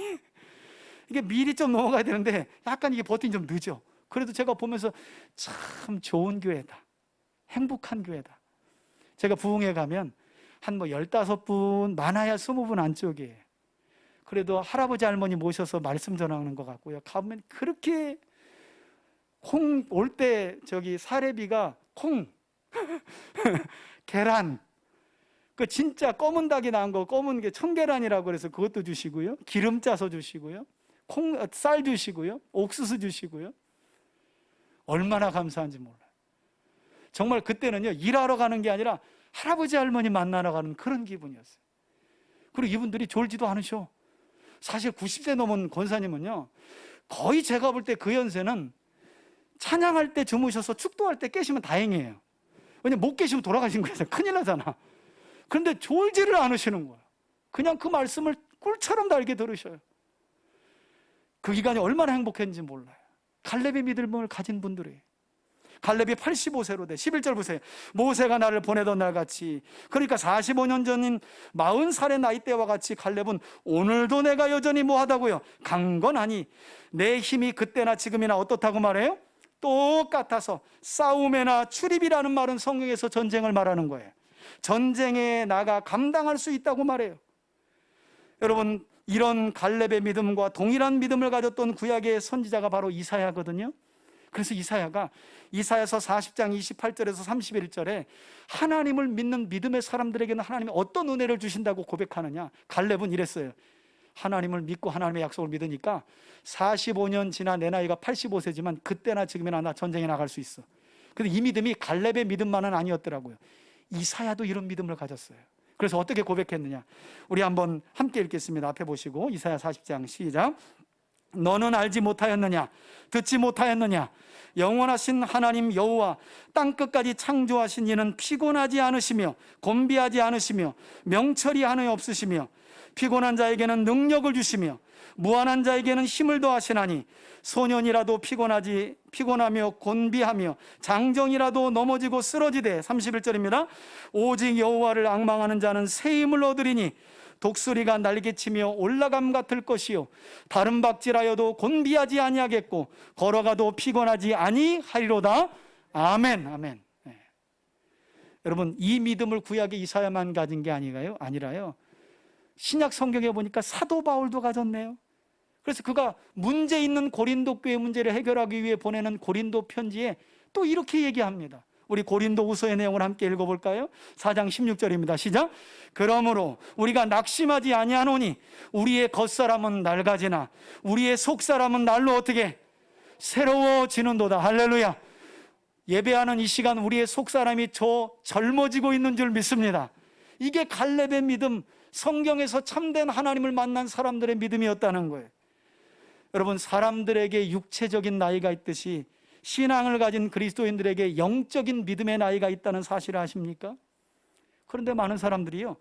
이게 미리 좀 넘어가야 되는데 약간 이게 버튼이 좀 늦어. 그래도 제가 보면서 참 좋은 교회다, 행복한 교회다. 제가 부흥회 가면 한 뭐 15분, 많아야 20분 안쪽이에요. 그래도 할아버지 할머니 모셔서 말씀 전하는 것 같고요. 가면 그렇게 콩 올 때 저기 사례비가 콩 계란, 그 진짜 검은 닭이 나온 거, 검은 게 청계란이라고 그래서 그것도 주시고요, 기름 짜서 주시고요, 쌀 주시고요, 옥수수 주시고요. 얼마나 감사한지 몰라요. 정말 그때는요, 일하러 가는 게 아니라 할아버지 할머니 만나러 가는 그런 기분이었어요. 그리고 이분들이 졸지도 않으셔. 사실 90세 넘은 권사님은요, 거의 제가 볼 때 그 연세는 찬양할 때 주무셔서 축도할 때 깨시면 다행이에요. 왜냐면 못 깨시면 돌아가신 거예요. 큰일 나잖아. 그런데 졸지를 않으시는 거예요. 그냥 그 말씀을 꿀처럼 달게 들으셔요. 그 기간이 얼마나 행복했는지 몰라요. 갈렙의 믿음을 가진 분들이. 갈렙이 85세로 돼. 11절 보세요. 모세가 나를 보내던 날 같이, 그러니까 45년 전인 40살의 나이대와 같이 갈렙은 오늘도 내가 여전히 뭐하다고요? 강건하니 내 힘이 그때나 지금이나 어떻다고 말해요? 똑같아서 싸움에나 출입이라는 말은 성경에서 전쟁을 말하는 거예요. 전쟁에 나가 감당할 수 있다고 말해요. 여러분, 이런 갈렙의 믿음과 동일한 믿음을 가졌던 구약의 선지자가 바로 이사야거든요. 그래서 이사야가 이사야서 40장 28절에서 31절에 하나님을 믿는 믿음의 사람들에게는 하나님이 어떤 은혜를 주신다고 고백하느냐. 갈렙은 이랬어요. 하나님을 믿고 하나님의 약속을 믿으니까 45년 지나 내 나이가 85세지만 그때나 지금이나 나 전쟁에 나갈 수 있어. 근데 이 믿음이 갈렙의 믿음만은 아니었더라고요. 이사야도 이런 믿음을 가졌어요. 그래서 어떻게 고백했느냐, 우리 한번 함께 읽겠습니다. 앞에 보시고 이사야 40장 시작. 너는 알지 못하였느냐, 듣지 못하였느냐, 영원하신 하나님 여호와 땅끝까지 창조하신 이는 피곤하지 않으시며 곤비하지 않으시며 명철이 하늘 없으시며 피곤한 자에게는 능력을 주시며 무한한 자에게는 힘을 더하시나니 소년이라도 피곤하며 곤비하며 장정이라도 넘어지고 쓰러지되 31절입니다. 오직 여호와를 앙망하는 자는 새 힘을 얻으리니 독수리가 날개치며 올라감 같을 것이요 다른 박질하여도 곤비하지 아니하겠고 걸어가도 피곤하지 아니하리로다. 아멘. 아멘. 네. 여러분, 이 믿음을 구약의 이사야만 가진 게 아니라요, 신약 성경에 보니까 사도 바울도 가졌네요. 그래서 그가 문제 있는 고린도 교회 문제를 해결하기 위해 보내는 고린도 편지에 또 이렇게 얘기합니다. 우리 고린도 후서의 내용을 함께 읽어볼까요? 4장 16절입니다. 시작. 그러므로 우리가 낙심하지 아니하노니 우리의 겉사람은 낡아지나 우리의 속사람은 날로 어떻게 새로워지는도다. 할렐루야. 예배하는 이 시간 우리의 속사람이 젊어지고 있는 줄 믿습니다. 이게 갈렙의 믿음, 성경에서 참된 하나님을 만난 사람들의 믿음이었다는 거예요. 여러분, 사람들에게 육체적인 나이가 있듯이 신앙을 가진 그리스도인들에게 영적인 믿음의 나이가 있다는 사실을 아십니까? 그런데 많은 사람들이요,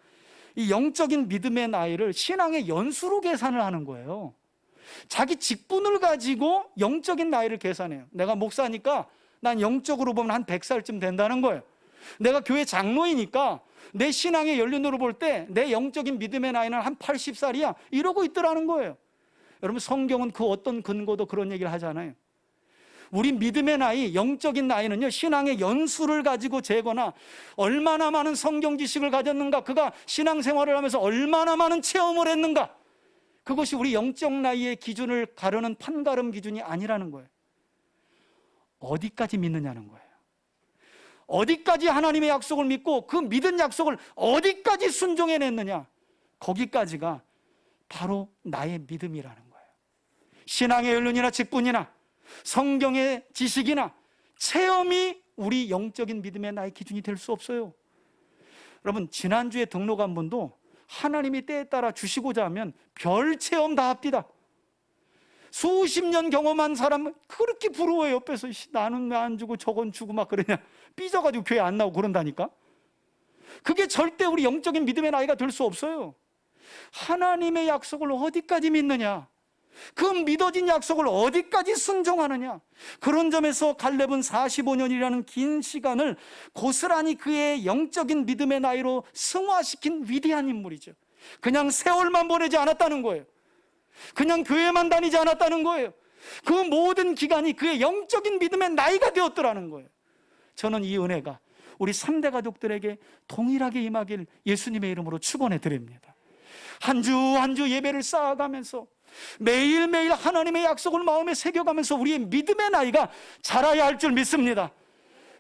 이 영적인 믿음의 나이를 신앙의 연수로 계산을 하는 거예요. 자기 직분을 가지고 영적인 나이를 계산해요. 내가 목사니까 난 영적으로 보면 한 100살쯤 된다는 거예요. 내가 교회 장로이니까 내 신앙의 연륜으로 볼 때 내 영적인 믿음의 나이는 한 80살이야 이러고 있더라는 거예요. 여러분, 성경은 그 어떤 근거도 그런 얘기를 하잖아요. 우리 믿음의 나이, 영적인 나이는요, 신앙의 연수를 가지고 재거나 얼마나 많은 성경 지식을 가졌는가, 그가 신앙생활을 하면서 얼마나 많은 체험을 했는가, 그것이 우리 영적 나이의 기준을 가르는 판가름 기준이 아니라는 거예요. 어디까지 믿느냐는 거예요. 어디까지 하나님의 약속을 믿고 그 믿은 약속을 어디까지 순종해냈느냐, 거기까지가 바로 나의 믿음이라는 거예요. 신앙의 연륜이나 직분이나 성경의 지식이나 체험이 우리 영적인 믿음의 나의 기준이 될 수 없어요. 여러분, 지난주에 등록한 분도 하나님이 때에 따라 주시고자 하면 별 체험 다 합디다. 수십 년 경험한 사람은 그렇게 부러워요. 옆에서 나는 왜 안 주고 저건 주고 막 그러냐, 삐져가지고 교회 안 나오고 그런다니까. 그게 절대 우리 영적인 믿음의 나이가 될 수 없어요. 하나님의 약속을 어디까지 믿느냐, 그 믿어진 약속을 어디까지 순종하느냐, 그런 점에서 갈렙은 45년이라는 긴 시간을 고스란히 그의 영적인 믿음의 나이로 승화시킨 위대한 인물이죠. 그냥 세월만 보내지 않았다는 거예요. 그냥 교회만 다니지 않았다는 거예요. 그 모든 기간이 그의 영적인 믿음의 나이가 되었더라는 거예요. 저는 이 은혜가 우리 3대 가족들에게 동일하게 임하길 예수님의 이름으로 축원해 드립니다. 한 주 한 주 예배를 쌓아가면서 매일매일 하나님의 약속을 마음에 새겨가면서 우리의 믿음의 나이가 자라야 할 줄 믿습니다.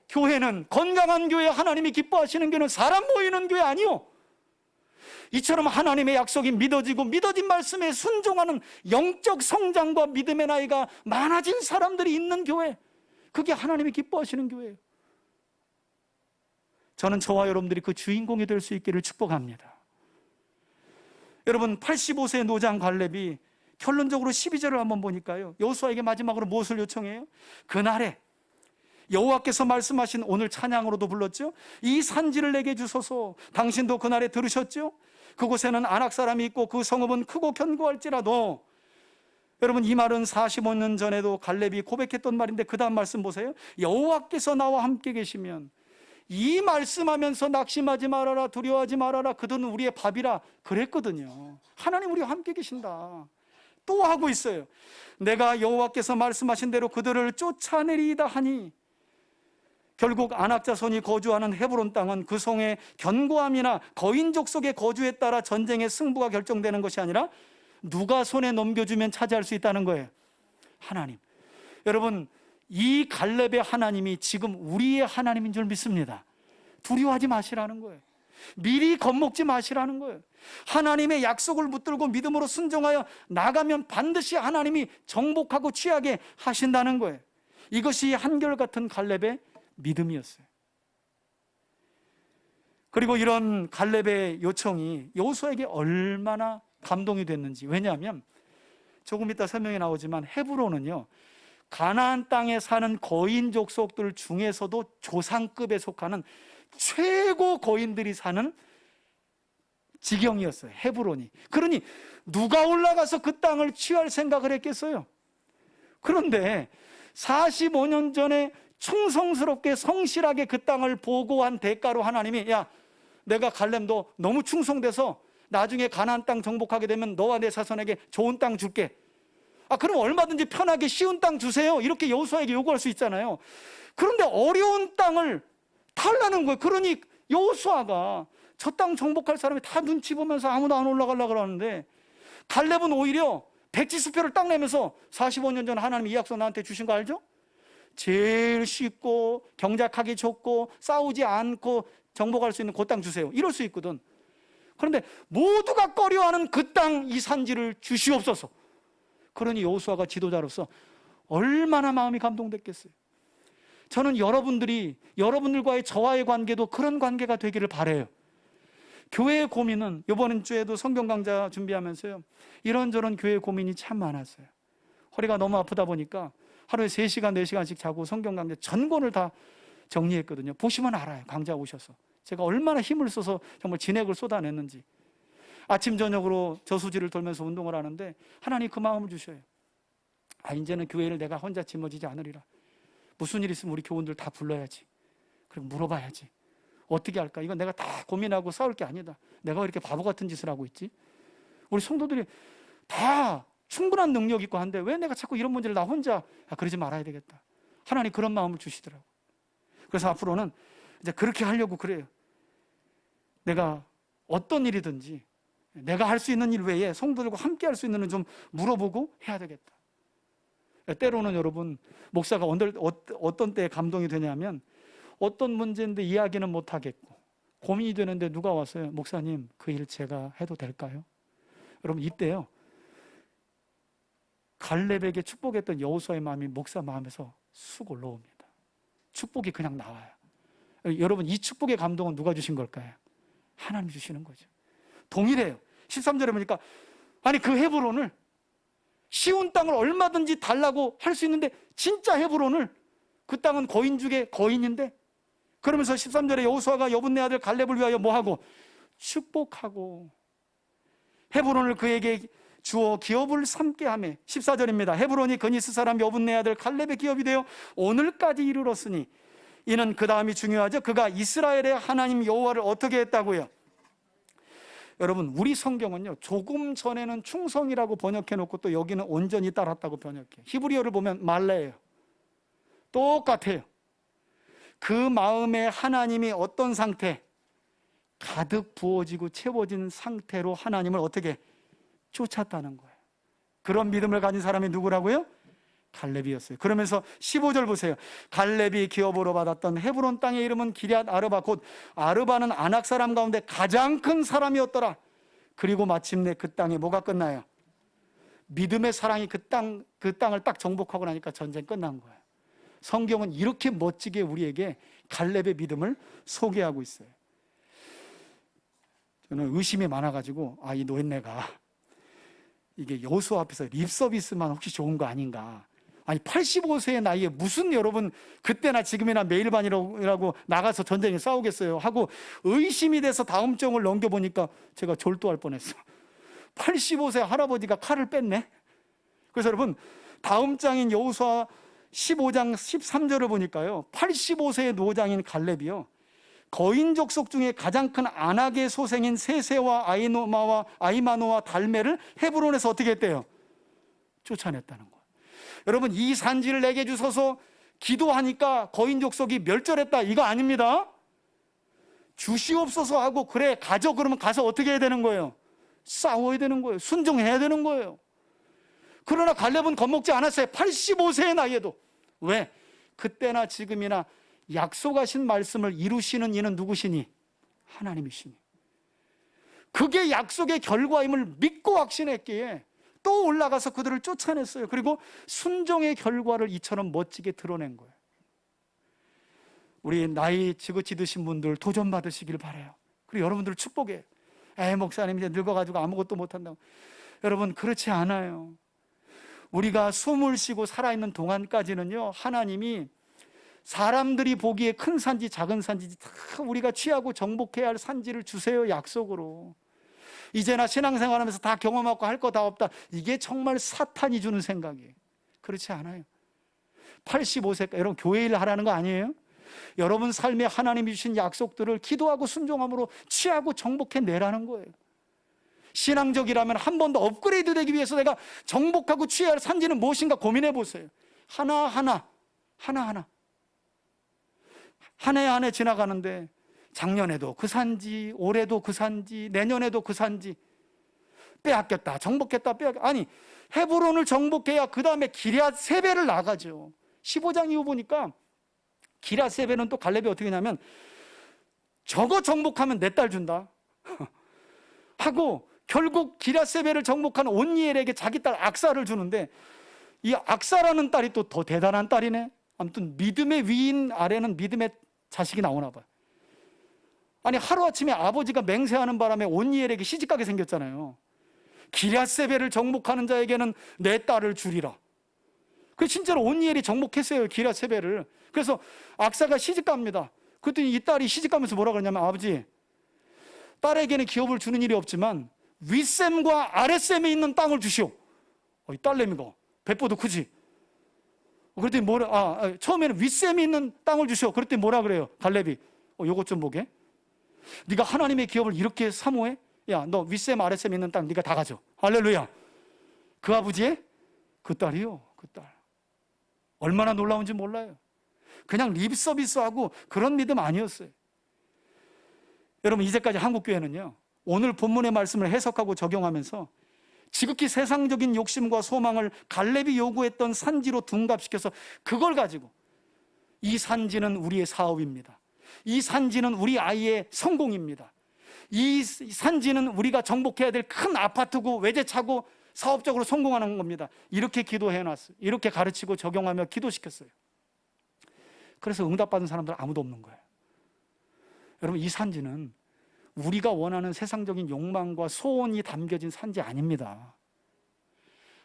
교회는, 건강한 교회, 하나님이 기뻐하시는 교회는 사람 모이는 교회 아니요, 이처럼 하나님의 약속이 믿어지고 믿어진 말씀에 순종하는 영적 성장과 믿음의 나이가 많아진 사람들이 있는 교회, 그게 하나님이 기뻐하시는 교회예요. 저는 저와 여러분들이 그 주인공이 될 수 있기를 축복합니다. 여러분, 85세 노장 갈렙이 결론적으로 12절을 한번 보니까요, 여호수아에게 마지막으로 무엇을 요청해요? 그날에 여호와께서 말씀하신, 오늘 찬양으로도 불렀죠, 이 산지를 내게 주소서. 당신도 그날에 들으셨죠? 그곳에는 아낙 사람이 있고 그 성읍은 크고 견고할지라도. 여러분, 이 말은 45년 전에도 갈렙이 고백했던 말인데 그 다음 말씀 보세요. 여호와께서 나와 함께 계시면, 이 말씀하면서 낙심하지 말아라, 두려워하지 말아라, 그들은 우리의 밥이라 그랬거든요. 하나님 우리와 함께 계신다. 또 하고 있어요. 내가 여호와께서 말씀하신 대로 그들을 쫓아내리이다 하니, 결국 아낙 자손이 거주하는 헤브론 땅은 그 성의 견고함이나 거인족 속의 거주에 따라 전쟁의 승부가 결정되는 것이 아니라 누가 손에 넘겨주면 차지할 수 있다는 거예요. 하나님. 여러분, 이 갈렙의 하나님이 지금 우리의 하나님인 줄 믿습니다. 두려워하지 마시라는 거예요. 미리 겁먹지 마시라는 거예요. 하나님의 약속을 붙들고 믿음으로 순종하여 나가면 반드시 하나님이 정복하고 취하게 하신다는 거예요. 이것이 한결같은 갈렙의 믿음이었어요. 그리고 이런 갈렙의 요청이 여호수아에게 얼마나 감동이 됐는지. 왜냐하면 조금 이따 설명이 나오지만 헤브론은요, 가나안 땅에 사는 거인 족속들 중에서도 조상급에 속하는 최고 거인들이 사는 지경이었어요, 헤브론이. 그러니 누가 올라가서 그 땅을 취할 생각을 했겠어요? 그런데 45년 전에 충성스럽게 성실하게 그 땅을 보고한 대가로 하나님이, 야, 내가 갈렙도 너무 충성돼서 나중에 가나안 땅 정복하게 되면 너와 내 자손에게 좋은 땅 줄게. 그럼 얼마든지 편하게 쉬운 땅 주세요, 이렇게 여호수아에게 요구할 수 있잖아요. 그런데 어려운 땅을 달라는 거예요. 그러니 여호수아가 저 땅 정복할 사람이 다 눈치 보면서 아무도 안 올라가려고 그러는데, 갈렙은 오히려 백지수표를 딱 내면서 45년 전 하나님이 이 약속 나한테 주신 거 알죠? 제일 쉽고 경작하기 좋고 싸우지 않고 정복할 수 있는 그 땅 주세요, 이럴 수 있거든. 그런데 모두가 꺼려하는 그 땅, 이 산지를 주시옵소서. 그러니 여호수아가 지도자로서 얼마나 마음이 감동됐겠어요. 저는 여러분들과의 저와의 관계도 그런 관계가 되기를 바라요. 교회의 고민은, 이번 주에도 성경 강좌 준비하면서요, 이런저런 교회의 고민이 참 많았어요. 허리가 너무 아프다 보니까 하루에 3시간, 4시간씩 자고 성경 강좌 전권을 다 정리했거든요. 보시면 알아요, 강좌 오셔서 제가 얼마나 힘을 써서 정말 진액을 쏟아냈는지. 아침 저녁으로 저수지를 돌면서 운동을 하는데 하나님 그 마음을 주셔요. 이제는 교회를 내가 혼자 짊어지지 않으리라. 무슨 일 있으면 우리 교원들 다 불러야지. 그리고 물어봐야지. 어떻게 할까? 이건 내가 다 고민하고 싸울 게 아니다. 내가 왜 이렇게 바보 같은 짓을 하고 있지? 우리 성도들이 다 충분한 능력 있고 한데 왜 내가 자꾸 이런 문제를 나 혼자, 그러지 말아야 되겠다. 하나님 그런 마음을 주시더라고요. 그래서 앞으로는 이제 그렇게 하려고 그래요. 내가 어떤 일이든지 내가 할 수 있는 일 외에 성도들과 함께 할 수 있는 일 좀 물어보고 해야 되겠다. 때로는 여러분, 목사가 어떤 때에 감동이 되냐면, 어떤 문제인데 이야기는 못 하겠고 고민이 되는데 누가 와서요, 목사님 그 일 제가 해도 될까요? 여러분, 이때요 갈렙에게 축복했던 여호수아의 마음이 목사 마음에서 쑥 올라옵니다. 축복이 그냥 나와요. 여러분, 이 축복의 감동은 누가 주신 걸까요? 하나님 주시는 거죠. 동일해요. 13절에 보니까 아니 그 헤브론을, 쉬운 땅을 얼마든지 달라고 할 수 있는데 진짜 헤브론을, 그 땅은 거인 중에 거인인데, 그러면서 13절에 여호수아가 여분네 아들 갈렙을 위하여 뭐하고? 축복하고 헤브론을 그에게 주어 기업을 삼게 하며, 14절입니다. 헤브론이 그니스 사람 여분네 아들 갈렙의 기업이 되어 오늘까지 이르렀으니, 이는 그 다음이 중요하죠. 그가 이스라엘의 하나님 여호와를 어떻게 했다고요? 여러분, 우리 성경은요 조금 전에는 충성이라고 번역해 놓고 또 여기는 온전히 따랐다고 번역해요. 히브리어를 보면 말레예요. 똑같아요. 그 마음에 하나님이 어떤 상태? 가득 부어지고 채워진 상태로 하나님을 어떻게 쫓았다는 거예요. 그런 믿음을 가진 사람이 누구라고요? 갈렙이었어요. 그러면서 15절 보세요. 갈렙이 기업으로 받았던 헤브론 땅의 이름은 기럇 아르바, 곧 아르바는 아낙 사람 가운데 가장 큰 사람이었더라. 그리고 마침내 그 땅에 뭐가 끝나요? 믿음의 사랑이 그 땅을 딱 정복하고 나니까 전쟁 끝난 거예요. 성경은 이렇게 멋지게 우리에게 갈렙의 믿음을 소개하고 있어요. 저는 의심이 많아가지고 이 노인네가 이게 여호수아 앞에서 립서비스만 혹시 좋은 거 아닌가. 아니 85세의 나이에 무슨, 여러분 그때나 지금이나 매일 반이라고 나가서 전쟁에 싸우겠어요 하고 의심이 돼서 다음 장을 넘겨보니까 제가 졸도할 뻔했어. 85세 할아버지가 칼을 뺐네. 그래서 여러분, 다음 장인 여호수아 15장 13절을 보니까요 85세의 노장인 갈렙이요 거인 족속 중에 가장 큰 아낙의 소생인 세세와 아이마노와 달메를 헤브론에서 어떻게 했대요? 쫓아냈다는 거예요. 여러분, 이 산지를 내게 주소서 기도하니까 거인 족속이 멸절했다, 이거 아닙니다. 주시옵소서 하고 그래 가져, 그러면 가서 어떻게 해야 되는 거예요? 싸워야 되는 거예요. 순종해야 되는 거예요. 그러나 갈렙은 겁먹지 않았어요. 85세의 나이에도. 왜? 그때나 지금이나 약속하신 말씀을 이루시는 이는 누구시니? 하나님이시니. 그게 약속의 결과임을 믿고 확신했기에 또 올라가서 그들을 쫓아냈어요. 그리고 순종의 결과를 이처럼 멋지게 드러낸 거예요. 우리 나이 지긋이 드신 분들 도전 받으시길 바라요. 그리고 여러분들 축복해요. 목사님 이제 늙어가지고 아무것도 못한다고. 여러분, 그렇지 않아요. 우리가 숨을 쉬고 살아있는 동안까지는요 하나님이 사람들이 보기에 큰 산지 작은 산지 다 우리가 취하고 정복해야 할 산지를 주세요, 약속으로. 이제나 신앙생활하면서 다 경험하고 할 거 다 없다, 이게 정말 사탄이 주는 생각이에요. 그렇지 않아요. 85세까지 여러분 교회 일 하라는 거 아니에요? 여러분 삶에 하나님이 주신 약속들을 기도하고 순종함으로 취하고 정복해내라는 거예요. 신앙적이라면 한 번 더 업그레이드 되기 위해서 내가 정복하고 취해야 할 산지는 무엇인가 고민해 보세요. 하나하나 한 해 한 해 지나가는데 작년에도 그 산지, 올해도 그 산지, 내년에도 그 산지, 빼앗겼다 정복했다 빼앗겼다. 아니 헤브론을 정복해야 그 다음에 기럇 세베를 나가죠. 15장 이후 보니까 기럇 세베는 또 갈렙이 어떻게 하냐면 저거 정복하면 내 딸 준다 하고 결국 기럇 세베를 정복한 온니엘에게 자기 딸 악사를 주는데, 이 악사라는 딸이 또 더 대단한 딸이네. 아무튼 믿음의 위인 아래는 믿음의 자식이 나오나 봐요. 아니 하루아침에 아버지가 맹세하는 바람에 온니엘에게 시집가게 생겼잖아요. 기럇 세베를 정복하는 자에게는 내 딸을 주리라. 그 진짜로 온니엘이 정복했어요, 기럇 세베를. 그래서 악사가 시집갑니다. 그랬더니 이 딸이 시집가면서 뭐라 그러냐면, 아버지, 딸에게는 기업을 주는 일이 없지만 윗셈과 아랫셈에 있는 땅을 주시오. 이 딸내미가 배포도 크지. 그랬더니 처음에는 윗셈이 있는 땅을 주시오. 그랬더니 뭐라 그래요, 갈렙이? 요것 좀 보게. 네가 하나님의 기업을 이렇게 사모해? 야, 너 윗셈 아랫셈 있는 땅 네가 다 가져. 할렐루야. 그 아버지의 그 딸이요, 그 딸. 얼마나 놀라운지 몰라요. 그냥 립 서비스하고 그런 믿음 아니었어요. 여러분, 이제까지 한국교회는요, 오늘 본문의 말씀을 해석하고 적용하면서 지극히 세상적인 욕심과 소망을 갈렙이 요구했던 산지로 둔갑시켜서 그걸 가지고 이 산지는 우리의 사업입니다. 이 산지는 우리 아이의 성공입니다. 이 산지는 우리가 정복해야 될 큰 아파트고 외제차고 사업적으로 성공하는 겁니다. 이렇게 기도해놨어요. 이렇게 가르치고 적용하며 기도시켰어요. 그래서 응답받은 사람들 아무도 없는 거예요. 여러분, 이 산지는 우리가 원하는 세상적인 욕망과 소원이 담겨진 산지 아닙니다.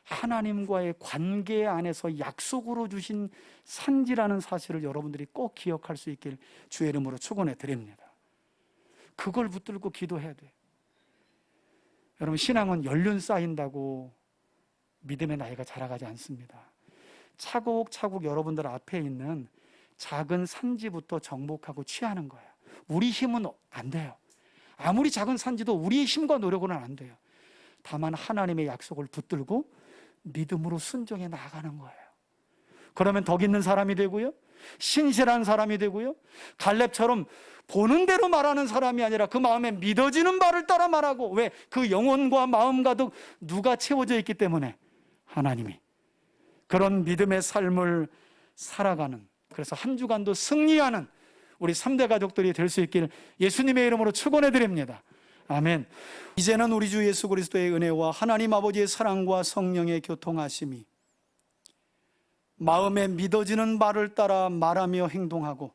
하나님과의 관계 안에서 약속으로 주신 산지라는 사실을 여러분들이 꼭 기억할 수 있길 주의 이름으로 축원해 드립니다. 그걸 붙들고 기도해야 돼요. 여러분, 신앙은 연륜 쌓인다고 믿음의 나이가 자라가지 않습니다. 차곡차곡 여러분들 앞에 있는 작은 산지부터 정복하고 취하는 거예요. 우리 힘은 안 돼요. 아무리 작은 산지도 우리의 힘과 노력으로는 안 돼요. 다만 하나님의 약속을 붙들고 믿음으로 순종해 나아가는 거예요. 그러면 덕 있는 사람이 되고요, 신실한 사람이 되고요, 갈렙처럼 보는 대로 말하는 사람이 아니라 그 마음에 믿어지는 바를 따라 말하고, 왜? 그 영혼과 마음 가득 누가 채워져 있기 때문에 하나님이. 그런 믿음의 삶을 살아가는, 그래서 한 주간도 승리하는 우리 3대 가족들이 될 수 있길 예수님의 이름으로 축원해 드립니다. 아멘. 이제는 우리 주 예수 그리스도의 은혜와 하나님 아버지의 사랑과 성령의 교통하심이 마음에 믿어지는 바를 따라 말하며 행동하고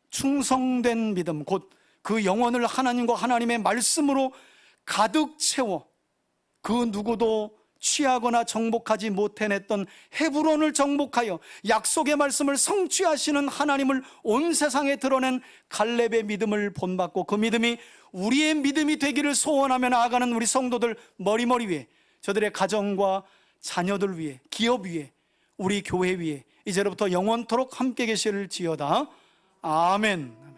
충성된 믿음, 곧 그 영혼을 하나님과 하나님의 말씀으로 가득 채워 그 누구도 취하거나 정복하지 못해냈던 헤브론을 정복하여 약속의 말씀을 성취하시는 하나님을 온 세상에 드러낸 갈렙의 믿음을 본받고, 그 믿음이 우리의 믿음이 되기를 소원하며 나아가는 우리 성도들 머리머리 위에, 저들의 가정과 자녀들 위에, 기업 위에, 우리 교회 위에 이제로부터 영원토록 함께 계실지어다. 아멘.